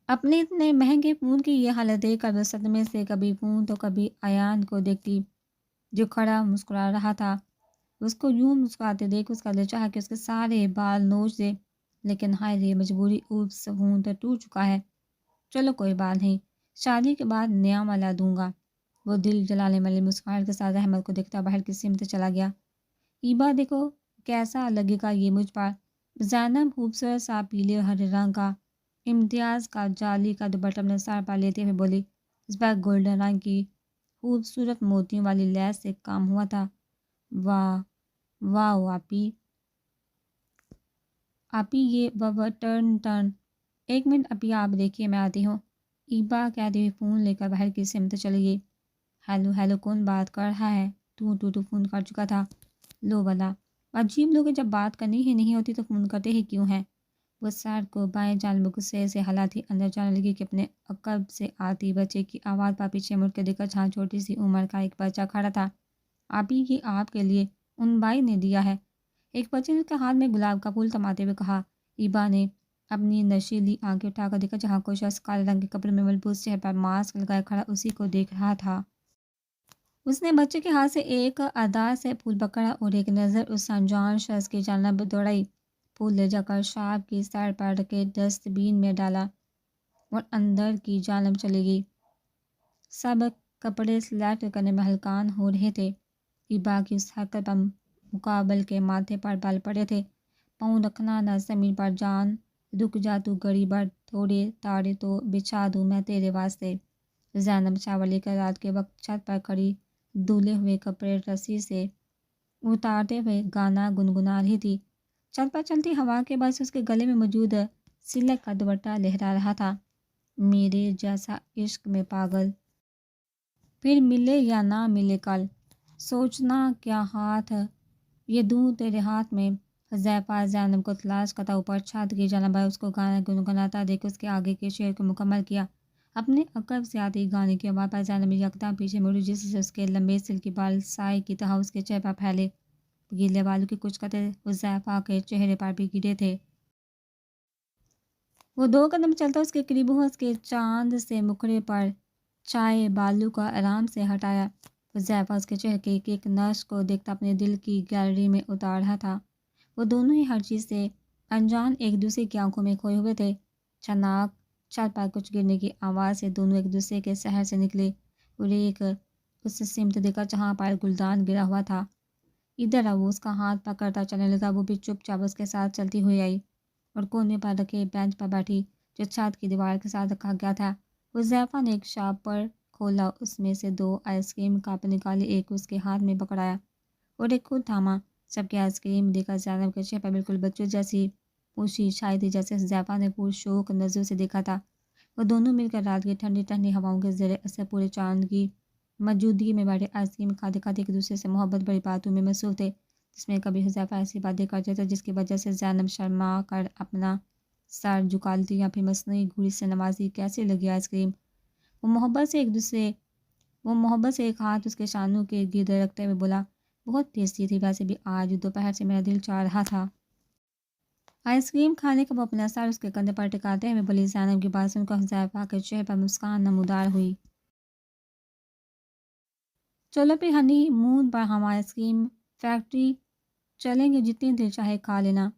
اپنے اتنے مہنگے فون کی یہ حالت دیکھ کر وہ صدمے سے کبھی فون تو کبھی ایان کو دیکھتی، جو کھڑا مسکرا رہا تھا۔ اس کو یوں مسکراتے دیکھ اس کا دل چاہا کہ اس کے سارے بال نوچ دے، لیکن ہائے رے مجبوری، اوپس فون تو ٹوٹ چکا ہے۔ چلو کوئی بات نہیں، شادی کے بعد نیا والا دوں گا۔ وہ دل جلانے والی مسکراہٹ کے ساتھ احمد کو دیکھتا باہر کی سمت چلا گیا۔ ایبا دیکھو کیسا لگے گا یہ مجھ پر۔ زینب خوبصورت سا پیلے اور ہرے رنگ کا امتیاز کا جالی کا دوپٹہ اپنے سر پر لیتے ہوئے بولی، اس پر گولڈن رنگ کی خوبصورت موتیوں والی لیس سے کام ہوا تھا۔ واہ واہ آپی یہ ٹرن ایک منٹ اپی آپ دیکھیے میں آتی ہوں، ایبا کہتے ہوئے فون لے کر باہر کی سمت چلی گئی۔ ہیلو ہیلو، کون بات کر رہا ہے؟ تو فون کر چکا تھا۔ لو بلا، عجیب لوگ جب بات کرنی ہی نہیں ہوتی تو فون کرتے ہی کیوں ہیں؟ وہ سر کو بائیں جانب غصے سے ہلاتی اندر جانے لگی کہ اپنے عقب سے آتی بچے کی آواز پر پیچھے مڑ کے دیکھا جہاں چھوٹی سی عمر کا ایک بچہ کھڑا تھا۔ آپی یہ آپ کے لیے ان بائی نے دیا ہے، ایک بچے نے اس کے ہاتھ میں گلاب کا پھول تھماتے ہوئے کہا۔ ایبا نے اپنی نشیلی آنکھیں اٹھا کر دیکھا جہاں کوئی شخص کالے رنگ کے کپڑے میں ملبوس چہرے پر ماسک لگائے کھڑا اسی کو دیکھ رہا تھا۔ اس نے بچے کے ہاتھ سے ایک ادا سے پھول پکڑا اور ایک نظر اس انجان شخص کی جانب دوڑائی۔ پھول لے جا کر شاپ کی سائڈ پر رکھے ڈسٹ بین میں ڈالا اور اندر کی جانب چلی گئی۔ سب کپڑے سلیکٹ کرنے میں ہلکان ہو رہے تھے۔ ایبا کی اس حرکت پر مقابل کے ماتھے پر بال پڑے تھے، پاؤں رکھنا نہ زمین پر جان رک جا تو گڑی بڑھ، تھوڑے تارے تو بچھا دوں میں تیرے واسطے۔ زینب شاور لے کر رات کے وقت چھت پر کھڑی دھلے ہوئے کپڑے رسی سے اتارتے ہوئے گانا گنگنا رہی تھی۔ چھت پر چلتی ہوا کے باعث اس کے گلے میں موجود سلک کا دوپٹہ لہرا رہا تھا۔ میرے جیسا عشق میں پاگل، پھر ملے یا نہ ملے کل، سوچنا کیا ہاتھ یہ دوں تیرے ہاتھ میں۔ حذیفہ زینب کو تلاش کرتا اوپر چھت کی جانب آیا، اس کو گانا گنگناتا دیکھ اس کے آگے کے شعر کو مکمل کیا۔ اپنے عقب سے آتی گانے کی آواز پر زینب یکدم پیچھے مڑی، جس سے اس کے لمبے سلکی بال سائے کی طرح اس کے چہرے پر پھیلے۔ گیلے بالوں کے کچھ قطرے حذیفہ کے چہرے پر بھی گرے تھے۔ وہ 2 قدم چلتا اس کے قریب ہوا، اس کے چاند سے مکھڑے پر چائے بالوں کا آرام سے ہٹایا۔ حذیفہ اس کے چہرے کے ایک ایک نقش کو دیکھتا اپنے دل کی گیلری میں اتار رہا تھا۔ وہ دونوں ہی ہر چیز سے انجان ایک دوسرے کی آنکھوں میں کھوئے ہوئے تھے۔ چھناک چھت پر کچھ گرنے کی آواز سے دونوں ایک دوسرے کے شہر سے نکلے اور ایک اس سمت دیکھا جہاں پر گلدان گرا ہوا تھا۔ ادھر آ، وہ اس کا ہاتھ پکڑتا چلنے لگا۔ وہ بھی چپ چاپ اس کے ساتھ چلتی ہوئی آئی اور کونے پر رکھے بینچ پر بیٹھی جو چھت کی دیوار کے ساتھ رکھا گیا تھا۔ حذیفہ نے ایک شاپر کھولا، اس میں سے 2 آئس کریم کپ نکالے، ایک اس کے ہاتھ میں پکڑایا اور ایک خود تھاما۔ سب کی آئس کریم دیکھا زینب کے چہرے پر بالکل بچوں جیسی خوشی چھائی تھی، جیسے حذیفہ نے پرشوق نظروں سے دیکھا تھا۔ وہ دونوں مل کر رات کی ٹھنڈی ٹھنڈی ہواؤں کے زیر اثر پورے چاند کی موجودگی میں بیٹھے آئس کریم کھاتے کھاتے ایک دوسرے سے محبت بڑی باتوں میں مصروف تھے، جس میں کبھی حذیفہ ایسی باتیں کرتے تھے جس کی وجہ سے زینب شرما کر اپنا سر جھکا لیتی یا پھر مصنوعی گھڑی سے نوازی۔ کیسی لگی آئس کریم؟ وہ محبت سے ایک ہاتھ اس کے شانوں کے گرد رکھتے ہوئے بولا، بہت ٹیسٹی تھی، ویسے بھی آج دوپہر سے میرا دل چاہ رہا تھا۔ آئس کریم کھانے کا وہ اپنا سر اس کے کندھے پر ٹکاتے ہوئے بولی۔ زینب کی بات سن کر حذیفہ کے چہرے پر مسکان نمودار ہوئی۔ چلو پھر ہنی مون پر ہم آئس کریم فیکٹری چلیں گے، جتنی دل چاہے کھا لینا،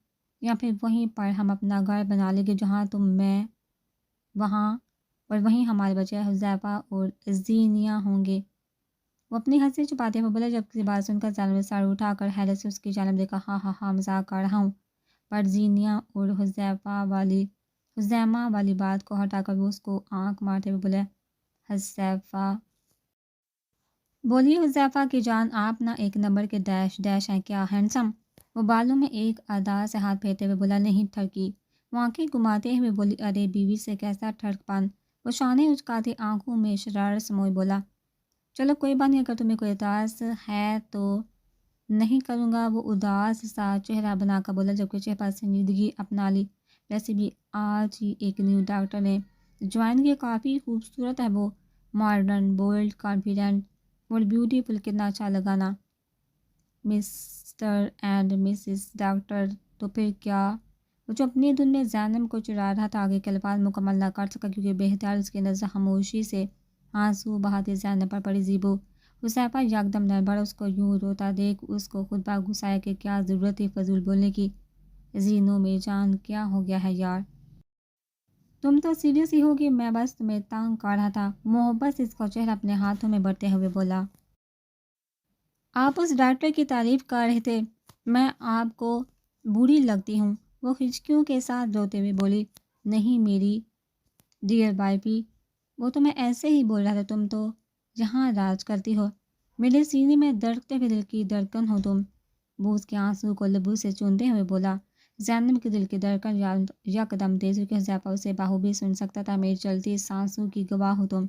یا پھر وہیں پر ہم اپنا گھر بنا لیں گے، جہاں تم میں وہاں اور وہیں ہمارے بچے حذیفہ اور زینیہ ہوں گے۔ وہ اپنی ہنسی چھپاتے ہوئے بولا۔ جب کی بات سن کر زینب نے سر اٹھا کر حیرت سے اس کی جانب دیکھا۔ ہاں ہاں ہاں، مذاق کر رہا ہوں۔ پر زینیہ اور حذیمہ والی بات کو ہٹا کر وہ اس کو آنکھ مارتے ہوئے بولے، حذیفہ بولیے حذیفہ کی جان، آپ نہ ایک نمبر کے ڈیش ڈیش ہیں، کیا ہینڈسم۔ وہ بالوں میں ایک ادا سے ہاتھ پھیرتے ہوئے بولا، نہیں ٹھڑکی۔ وہ آنکھیں گھماتے ہوئے بولی، ارے بیوی سے کیسا ٹھڑک پن۔ وہ شانے اچکاتی آنکھوں میں شرارت سموئے بولا، چلو کوئی بات نہیں، اگر تمہیں کوئی اعتراض ہے تو نہیں کروں گا۔ وہ اداس سا چہرہ بنا کر بولا، جبکہ چہرے پر سنجیدگی اپنا لی، ویسے بھی آج ہی ایک نیو ڈاکٹر نے جوائن کیا، کافی خوبصورت ہے وہ، ماڈرن، بولڈ، کانفیڈنٹ اور بیوٹیفل۔ کتنا اچھا لگا نا مسٹر اینڈ مسز ڈاکٹر۔ تو پھر کیا؟ وہ جو اپنی دھن میں زینب کو چڑھا رہا تھا، آگے کے الفاظ مکمل نہ کر سکا کیونکہ بے اختیار اس کی نظر خاموشی سے آنسو بہاتی زینب پر پڑی۔ زیبو حذیفہ یکدم نرم پڑا، اس کو یوں روتا دیکھ اس کو خود پر غصہ آیا کہ کیا ضرورت تھی فضول بولنے کی۔ زینو میری جان، کیا ہو گیا ہے یار؟ تم تو سیریس ہی ہوگی، میں بس تمہیں تنگ کر رہا تھا۔ محبت سے اس کا چہرہ اپنے ہاتھوں میں بھرتے ہوئے بولا، آپ اس ڈاکٹر کی تعریف کر رہے تھے، میں آپ کو بری لگتی ہوں؟ وہ ہچکیوں کے ساتھ روتے ہوئے بولی، نہیں میری ڈیئر وائفی، وہ تو میں ایسے ہی بول رہا تھا، تم تو یہاں راج کرتی ہو، میرے سینے میں دھڑکتے ہوئے دل کی دھڑکن ہو تم۔ وہ اس کے آنسو کو لبوں سے چومتے ہوئے بولا۔ زینب کے دل کی دھڑکن یکدم تیز ہوئی کہ حذیفہ اسے بخوبی سن سکتا تھا، میری چلتی سانسوں کی گواہ ہو تم۔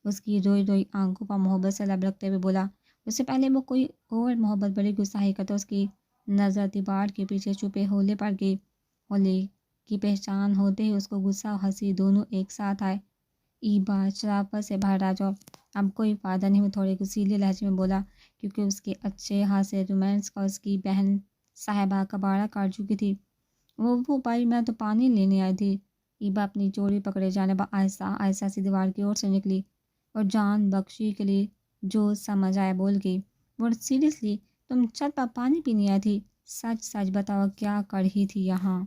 اس کی روئی روئی آنکھوں پر محبت سے لب رکھتے ہوئے بولا، اس سے پہلے وہ کوئی اور محبت بڑی گستاخی کرتا۔ اس کی نظر دیوار کے پیچھے چھپے ہولے پر گئی۔ ہولے کی پہچان ہوتے ہی اس کو غصہ اور ہنسی دونوں ایک ساتھ آئے۔ ای بات شرافت سے باہر آ جاؤ، اب کوئی فائدہ نہیں۔ وہ تھوڑے غصیلے لہجے میں بولا کیونکہ اس کے اچھے ہاتھ سے رومانس کا اس کی بہن صاحبہ کباڑہ کر چکی تھی۔ وہ بھائی، میں تو پانی لینے آئی تھی۔ ایبا اپنی چوڑی پکڑے جانب آہستہ آہستہ سی دیوار کی اور سے نکلی اور جان بخشی کے لیے جو سمجھ آیا بول گئی، وہ سیریسلی تم چھت پر پانی پینے آئی تھی؟ سچ سچ بتاؤ، کیا کر رہی تھی یہاں؟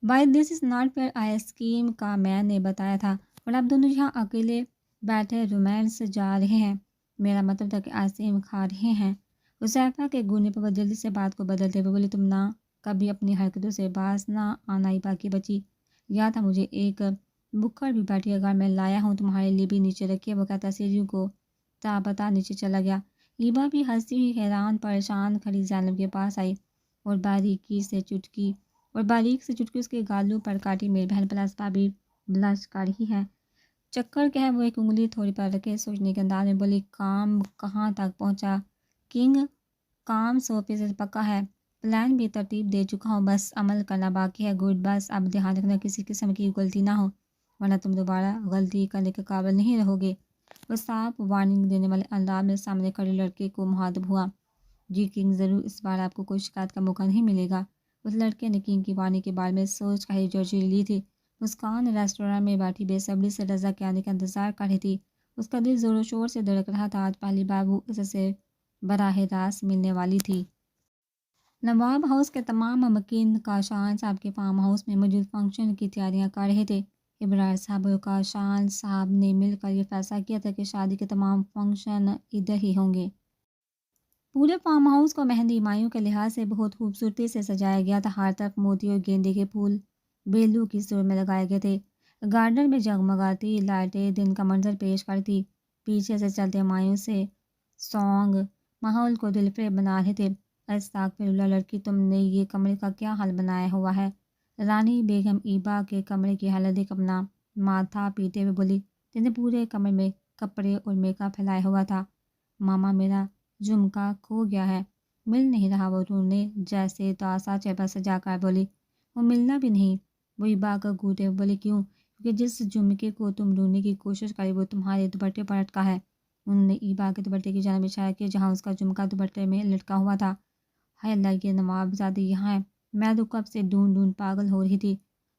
بھائی this is not fair, ice cream کا میں نے بتایا تھا، اور آپ دونوں یہاں اکیلے بیٹھے رومانس جا رہے ہیں۔ میرا مطلب تھا کہ آئس کریم کھا رہے ہیں۔ حذیفہ کے گونے پر وہ جلدی سے بات کو بدلتے ہوئے بولی، تم نہ کبھی اپنی حرکتوں سے باز نہ آنا ہی باقی بچی۔ یا تھا مجھے ایک بکھر بھی بیٹھی اگر میں لایا ہوں تمہارے لیے بھی نیچے رکھیے، وہ کہتا سیڑھیوں کو تابتا نیچے چلا گیا۔ ایبا بھی ہنسی ہوئی حیران پریشان کھڑی زینب کے پاس آئی اور باریک سے چٹکی اس کے گالوں پر کاٹی۔ میری بہن پلس بھابھی بلش کر رہی ہے۔ چکر کیا ہے؟ وہ ایک انگلی تھوڑی پر رکھے سوچنے کے انداز میں بولی۔ کام کہاں تک پہنچا کنگ؟ کام 100% پکا ہے، پلان بھی ترتیب دے چکا ہوں، بس عمل کرنا باقی ہے۔ گڈ، بس اب دھیان رکھنا کسی قسم کی غلطی نہ ہو ورنہ تم دوبارہ غلطی کرنے کے قابل نہیں رہو گے۔ وہ صاف وارننگ دینے والے انداز میں سامنے کھڑے لڑکے کو مخاطب ہوا۔ جی کنگ، ضرور، اس بار آپ کو کوئی شکایت کا موقع نہیں ملے گا۔ اس لڑکے نے کنگ کی وارننگ کے بارے میں سوچ کر ہی جرجی لی تھی۔ مسکان ریسٹوراں میں بیٹھی بے صبری سے رضا کے آنے کا انتظار کر رہی تھی۔ اس کا دل زور و شور سے دھڑک رہا تھا۔ آج پہلی بار وہ اس سے براہ راست ملنے والی تھی۔ نواب ہاؤس کے تمام ممکن کاشان صاحب کے فارم ہاؤس میں موجود فنکشن کی تیاریاں کر رہے تھے۔ ابرار صاحب اور کاشان صاحب نے مل کر یہ فیصلہ کیا تھا کہ شادی کے تمام فنکشن ادھر ہی ہوں گے۔ پورے فارم ہاؤس کو مہندی مایوں کے لحاظ سے بہت خوبصورتی سے سجایا گیا تھا۔ ہر طرف موتی اور گیندے کے پھول بیلوں کی صورت میں لگائے گئے تھے۔ گارڈن میں جگمگاتی لائٹیں دن کا منظر پیش کرتی۔ پیچھے سے چلتے مایوں سے سونگ ماحول کو دلفریب بنا رہے تھے۔ استغفر اللہ لڑکی، تم نے یہ کمرے کا کیا حال بنایا ہوا ہے؟ رانی بیگم ایبا کے کمرے کی حالت دیکھ اپنا ماتھا پیٹے ہوئے بولی، جس نے پورے کمرے میں کپڑے اور میک اپ پھیلایا ہوا تھا۔ ماما، میرا جھمکا کھو گیا ہے، مل نہیں رہا۔ وہ رونے جیسے تاسا چہرہ سجا کر بولی۔ وہ ملنا بھی نہیں؟ وہ ایبا کا گھوٹے ہوئے بولی۔ کیوں؟ کیونکہ جس جھمکے کو تم ڈھونڈنے کی کوشش کری وہ تمہارے دوپٹے پر لٹکا ہے۔ انہوں نے ایبا کے دوپٹے کی جانب اشارہ کیا جہاں اس کا جھمکا دوپٹے میں لٹکا ہوا تھا۔ ہائے اللہ، یہ نواب زادی یہاں ہے! میں تو کب سے ڈھونڈ پاگل ہو رہی تھی۔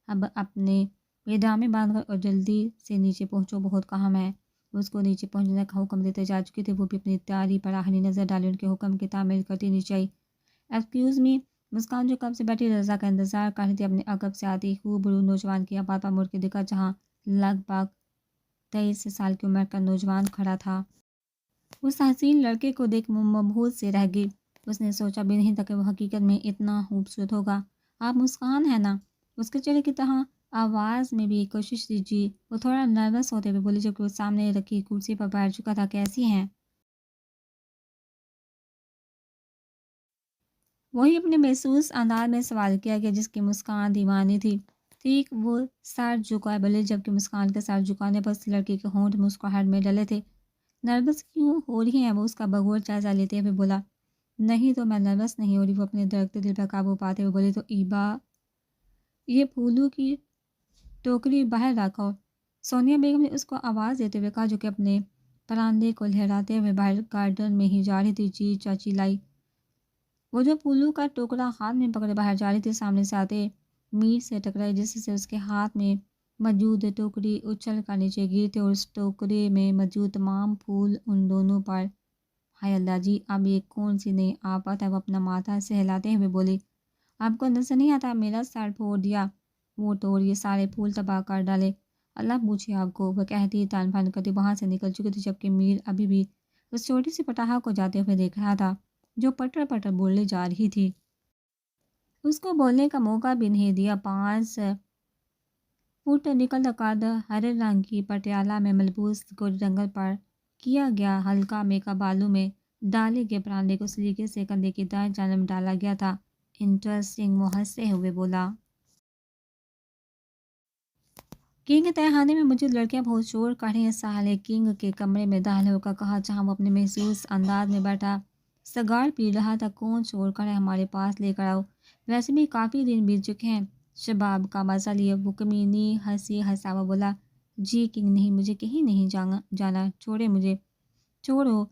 اب اپنے پیجامے باندھ کر اور جلدی سے نیچے پہنچو، بہت کام ہے۔ اس کو نیچے پہنچنے کا حکم دیتے جا چکے تھے، وہ بھی اپنی تیاری پر آخری نظر ڈالے ان کے حکم کی تعمیل کرتی نیچے آئی۔ ایکسکیوز می، مسکان جو کب سے بیٹھی رضا کا انتظار کر رہی تھی، اپنے عقب سے آتی خوبرو نوجوان کی آباد پر مڑ کے دیکھا جہاں لگ بھگ 23 سال کی عمر کا نوجوان کھڑا تھا۔ اس حسین لڑکے کو دیکھ وہ مبہوت سے رہ گئی۔ اس نے سوچا بھی نہیں تھا کہ وہ حقیقت میں اتنا خوبصورت ہوگا۔ آپ مسکان ہے نا؟ اس کے چہرے کی طرح آواز میں بھی کوشش تھی۔ جی۔ وہ تھوڑا نروس ہوتے ہوئے بولی جبکہ وہ سامنے رکھی کرسی پر بیٹھ چکا تھا۔ کیسی ہیں؟ وہی اپنے محسوس انداز میں سوال کیا کہ جس کی مسکان دیوانی تھی۔ ٹھیک وہ سر جھکائے بولے جبکہ مسکان کے سر جھکانے پر اس لڑکی کے ہونٹ مسکراہٹ میں ڈلے تھے۔ نروس کیوں ہو رہی ہیں؟ وہ اس کا بغور جائزہ لیتے ہوئے بولا۔ نہیں تو میں نروس نہیں ہو رہی۔ وہ اپنے درخت دل پر قابو پاتے ہوئے بولی۔ تو ایبا، یہ پھولوں کی ٹوکری باہر رکھو۔ سونیا بیگم نے اس کو آواز دیتے ہوئے کہا جو کہ اپنے پراندے کو لہراتے ہوئے باہر گارڈن میں ہی جا رہی تھی۔ جی چاچی لائی۔ وہ جو پھولوں کا ٹوکرا ہاتھ میں پکڑے باہر جا رہی تھی، سامنے سے آتے میر سے ٹکرائی جس سے اس کے ہاتھ میں موجود ٹوکری اچھل کر نیچے گری تھی اور اس ٹوکرے میں موجود تمام پھول ان دونوں پر۔ ہائے اللہ جی، اب یہ کون سی نئی آفت ہے؟ وہ اپنا ماتھا سہلاتے ہوئے بولی۔ آپ کو نظر نہیں آتا میرا سر پھوڑ دیا وہ تو یہ سارے پھول تباہ کر ڈالے؟ اللہ پوچھے آپ کو، وہ کہتی تن فن کرتی وہاں سے نکل چکی تھی جبکہ میر ابھی بھی اس چھوٹی سی پٹاخا کو جاتے ہوئے دیکھ رہا تھا جو پٹر پٹر بولنے جا رہی تھی۔ اس کو بولنے کا موقع بھی نہیں دیا۔ 5 فٹ نکل قد ہرے رنگ کی پٹیالہ میں ملبوس گوری رنگت پر کیا گیا ہلکا میک اپ بالوں میں ڈالے گئے پراندے کو سلیقے سے کندھے کی دائیں جانب ڈالا گیا تھا۔ انٹرسٹنگ، وہ ہنستے ہوئے بولا۔ کنگ تہخانے میں موجود لڑکیاں بہت شور کر رہی ہیں، ساحل کنگ کے کمرے میں داخل ہو کر کہا جہاں وہ اپنے محسوس انداز میں بیٹھا سگار پی رہا تھا۔ کون شور کرے؟ ہمارے پاس لے کر آؤ، ویسے بھی کافی دن بیت چکے ہیں، شباب کا مزہ لیے۔ وہ کمینی ہنسی ہنسا ہوا بولا۔ جی کنگ نہیں، مجھے کہیں نہیں جانا، چھوڑے مجھے، چھوڑو،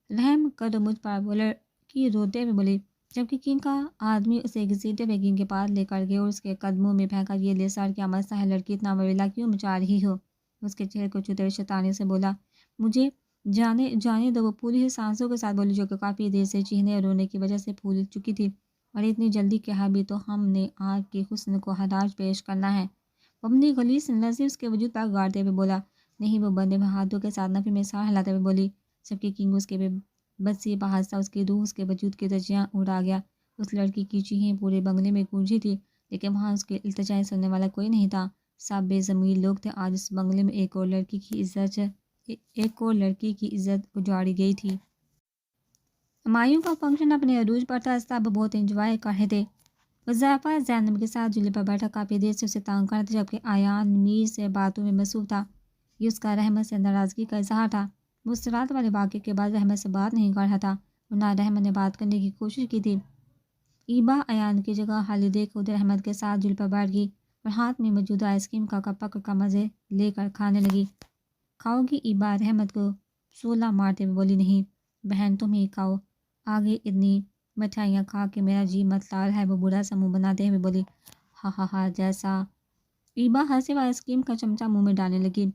رحم کرو مجھ پر، وہ لڑکی روتے ہوئے بولی جبکہ کنگ کا آدمی اسے گھسیٹتے ہوئے کنگ کے پاس لے کر گئے اور اس کے قدموں میں پھینکا۔ یہ لے سر، کیا مسئلہ ہے لڑکی، اتنا ویلا کیوں مچا رہی ہو؟ اس کے چہرے کو چھوتے ہوئے شیطانی سے بولا۔ مجھے جانے دو، وہ پوری سانسوں کے ساتھ بولی جو کہ کافی دیر سے چیخنے اور رونے کی وجہ سے پھول چکی تھی۔ اور اتنی جلدی کیا بھی تو ہم نے آپ کے حسن کو خراج پیش کرنا ہے؟ وہ اپنی غلیظ نظر اس کے وجود پر گاڑتے ہوئے بولا۔ نہیں، وہ بندے ہوئے ہاتھوں کے ساتھ نفی میں سر ہلاتے ہوئے بولی جبکہ کنگ اس کے بے بسی پر ہنسا، اس کی روح اس کے وجود کی دھجیاں اڑا گیا۔ اس لڑکی کی چیخیں پورے بنگلے میں گونجی تھی، لیکن وہاں اس کے التجائیں سننے والا کوئی نہیں تھا۔ سب بے ضمیر لوگ تھے۔ آج اس بنگلے میں ایک اور لڑکی کی عزت اجاڑی گئی تھی۔ ہمایوں کا فنکشن اپنے عروج پر تھا، سب بہت انجوائے کر رہے تھے۔ حذیفہ زینب کے ساتھ جھولے پر بیٹھا کافی دیر سے اسے تانگ کر رہا تھا، جبکہ ایان میر سے باتوں میں مصروف تھا۔ یہ اس کا رحمت سے ناراضگی کا اظہار تھا۔ وہ اس رات والے واقعے کے بعد رحمت سے بات نہیں کر رہا تھا، ورنہ رحمت نے بات کرنے کی کوشش کی تھی۔ ایبا ایان کی جگہ خالی دیکھ خود رحمت کے ساتھ جھول پر بیٹھ گئی اور ہاتھ میں موجود آئس کریم کا کپ پکڑ کر مزے لے کر کھانے لگی۔ کھاؤ گی؟ ایبا رحمت کو سولہ مارتے ہوئے بولی۔ نہیں بہن، تم ہی کھاؤ، آگے اتنی مٹھائیاں کھا کے میرا جی مت لا رہا ہے، وہ برا سا منہ بناتے ہوئے بولی۔ ہا ہا ہا جیسا۔ ایبا ہنسی وہ آئس کریم کا چمچہ منہ میں ڈالنے لگی۔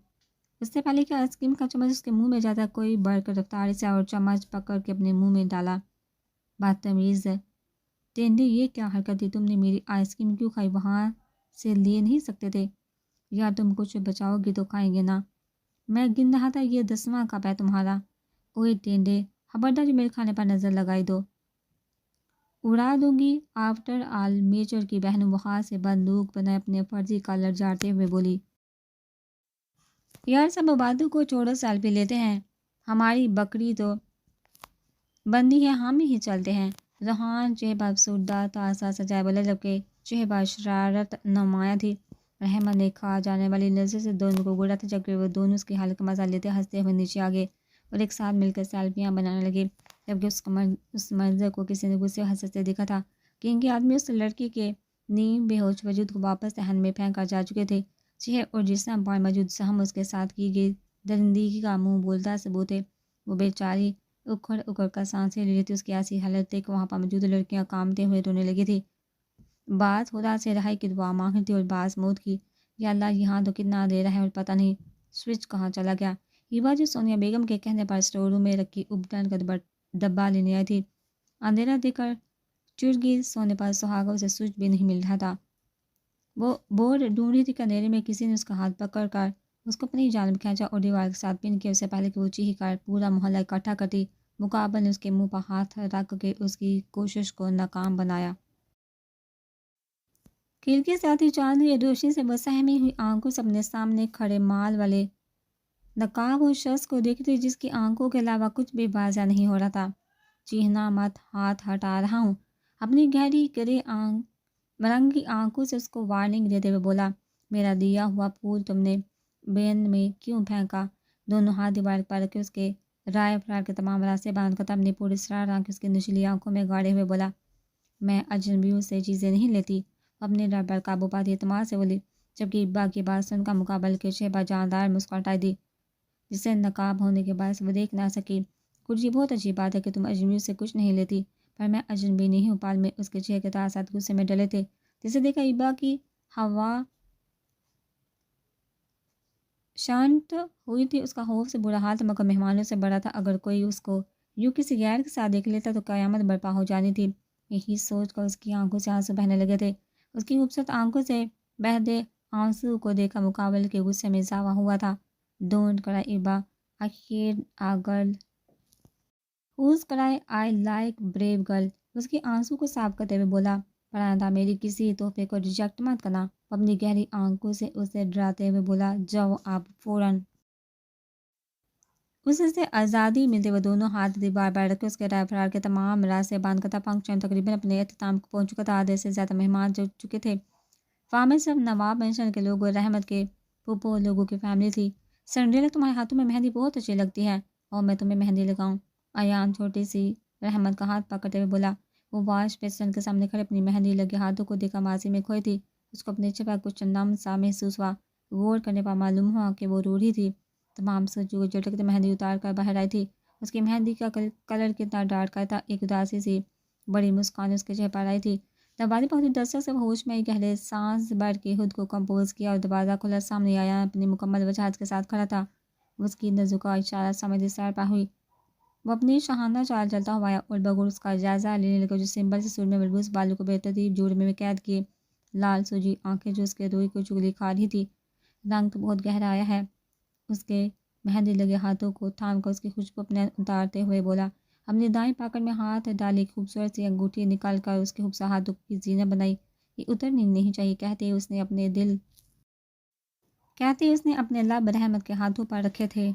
اس سے پہلے کہ آئس کریم کا چمچ اس کے منہ میں جاتا، کوئی بڑھ کر رفتاری سے اور چمچ پکڑ کے اپنے منہ میں ڈالا۔ بدتمیز تینڈے، یہ کیا حرکت تھی؟ تم نے میری آئس کریم کیوں کھائی؟ وہاں سے لے نہیں سکتے تھے؟ یا تم کچھ بچاؤ گی تو کھائیں گے نا؟ میں گن رہا تھا، یہ 10واں کپ ہے تمہارا۔ اوئے ٹینڈے، خبردار جو میرے کھانے پر نظر لگائی تو اڑا دوں گی۔ آفٹر آل میچر کی بہن بخار سے بندوق بنائے اپنے فرضی کالر جاڑتے ہوئے بولی۔ یار سب باتوں کو چھوڑو، سیلفی لیتے ہیں، ہماری بکری تو بندی ہے، ہم ہی چلتے ہیں۔ ریحان چہبہ افسردہ تاسا سجائے بولا، جبکہ چہبہ شرارت نمایاں تھی۔ رحمت نے کھا جانے والی نظر سے دونوں کو گھورا تھا، جبکہ وہ دونوں اس کی حالت کا مزہ لیتے ہنستے ہوئے نیچے آ گئے اور ایک ساتھ مل کر سیلفیاں بنانے لگے، جبکہ اس منظر کو کسی نے غصے و حسرت سے دیکھا تھا کہ ان کے آدمی اس لڑکی کے نیم بے ہوش وجود کو واپس صحن میں پھینک کر جا چکے تھے۔ چہرے اور جسم پر موجود سہم اس کے ساتھ کی گئی درندگی کا منہ بولتا ثبوت ہے۔ وہ بیچاری اکھڑ اکھڑ کر سانسیں لے رہی تھی۔ اس کی ایسی حالت دیکھ وہاں پر موجود لڑکیاں کانپتے ہوئے رونے لگی تھی۔ بعض خدا سے رہائی کی دعا مانگ رہی تھی اور بعض موت کی۔ یا اللہ، یہاں تو کتنا اندھیرا ہے اور پتہ نہیں سوئچ کہاں چلا گیا۔ ایبا جو سونیا بیگم کے کہنے پر اسٹور روم میں رکھی ابٹن کا ڈبہ لینے آئی تھی، اندھیرا دیکھ کر چڑ گئی۔ سونے پر سہاگا اسے سوئچ بھی نہیں مل رہا تھا۔ وہ بورڈ ڈھونڈ رہی تھی کہ اندھیرے میں کسی نے اس کا ہاتھ پکڑ کر اس کو اپنی جانب کھینچا اور دیوار کے ساتھ پن کیا۔ اس سے پہلے کہ وہ چیخ کر پورا محلہ اکٹھا کرتی، مقابل نے اس کے منہ پر ہاتھ رکھ کے اس کی کوشش کو ناکام بنایا۔ کھڑکی سے آتی چاندنی کی روشنی سے وہ سہمی ہوئی آنکھوں سے اپنے سامنے کھڑے مال والے نقاب اس شخص کو دیکھتی تھی، جس کی آنکھوں کے علاوہ کچھ بھی واضح نہیں ہو رہا تھا۔ چیخنا مت، ہاتھ ہٹا رہا ہوں۔ اپنی گہری گرے رنگی آنکھوں سے اس کو وارننگ دیتے ہوئے بولا۔ میرا دیا ہوا پھول تم نے بین میں کیوں پھینکا؟ دونوں ہاتھ دیوار پر رکھے اس کے رائے فرار کے تمام راستے بند کر اپنی پوری اسرار آنکھ اس کی نچلی آنکھوں میں گاڑے ہوئے بولا۔ میں اجنبیوں سے چیزیں نہیں لیتی۔ اپنے ڈر پر قابو پاتی اعتماد سے بولی، جبکہ ایبا کی بات سن کر مقابل کے شہبہ جاندار مسکراہٹ دی، جسے نقاب ہونے کے باعث وہ دیکھ نہ سکی۔ کچھ یہ بہت اچھی بات ہے کہ تم اجنبیوں سے کچھ نہیں لیتی، پر میں اجنبی نہیں ہوں۔ پال میں اس کے چہرے کے تاثرات غصے میں ڈلے تھے، جسے دیکھا ایبا کی ہوا شانت ہوئی تھی۔ اس کا خوف سے برا حال تھا، مگر مہمانوں سے بڑا تھا۔ اگر کوئی اس کو یوں کسی غیر کے ساتھ دیکھ لیتا تو قیامت برپا ہو جانی تھی۔ یہی سوچ کر اس کی آنکھوں سے آنسو بہنے لگے تھے۔ اس کی خوبصورت آنکھوں سے بہتے آنسو کو دیکھ کر مقابل کے غصے میں اضافہ ہوا تھا۔ Don't cry Eba, I hate a girl who's cry, I like brave girl. اس کی آنسو کو صاف کرتے ہوئے بولا، پر آئندہ میری کسی تحفے کو ریجیکٹ مت کرنا۔ وہ اپنی گہری آنکھوں سے اسے ڈراتے ہوئے بولا، جاؤ آپ فوراً۔ اس سے آزادی ملتے وہ دونوں ہاتھ دیوار پر رکھ کے اس کے رائے فرار کے تمام راستے بند کرتا۔ فنکشن تقریباً اپنے اختتام کو پہنچ چکا تھا۔ آدھے سے زیادہ مہمان جڑ چکے تھے۔ فارم صرف نواب مینشن کے لوگ اور رحمت کے پھوپھو لوگوں کی فیملی تھی۔ سنڈریلا، تمہارے ہاتھوں میں مہندی بہت اچھی لگتی ہے، اور میں تمہیں مہندی لگاؤں؟ ایان چھوٹی سی رحمت کا ہاتھ پکڑتے ہوئے بولا۔ وہ واش بیسن کے سامنے کھڑے اپنی مہندی لگے ہاتھوں کو دیکھا ماضی میں کھوئی تھی۔ اس کو اپنے چہرے پر کچھ نم سا محسوس ہوا۔ غور کرنے پر معلوم ہوا کہ وہ رو رہی تھی۔ تمام سوچوں کو جھٹکتے مہندی اتار کر باہر آئی تھی۔ اس کی مہندی کا کلر کتنا ڈارک آیا تھا۔ ایک اداسی سی بڑی مسکان اس کے چہرے پر آئی تھی۔ دروازے پہنچی دستک سے وہ ہوش میں گہرے سانس بھر کے خود کو کمپوز کیا اور دروازہ کھلا۔ سامنے آیا اپنی مکمل وجاہت کے ساتھ کھڑا تھا۔ اس کی نظروں کا اشارہ سمجھ سر پر ہوئی۔ وہ اپنی شاہانہ چال چلتا ہوا آیا اور بغور اس کا جائزہ لینے لگا، جو سمبل سے سر میں ملبوس بالوں کو بےترتیب جوڑے میں قید کیے، لال سوجی آنکھیں جو اس کے روئی کو چگلی کھا رہی تھی۔ رنگ تو بہت گہرا آیا ہے۔ اس کے مہندی لگے ہاتھوں کو تھام کر اس کی خوشبو اپنے اتارتے ہوئے بولا، اپنی دائیں پاکٹ میں ہاتھ ڈالی، خوبصورت سی انگوٹھی نکال کر اس کے خوبصورت ہاتھوں کی زینت بنائی۔ یہ اترنی نہیں چاہیے، کہتے اس نے اپنے لب رحمت کے ہاتھوں پر رکھے تھے۔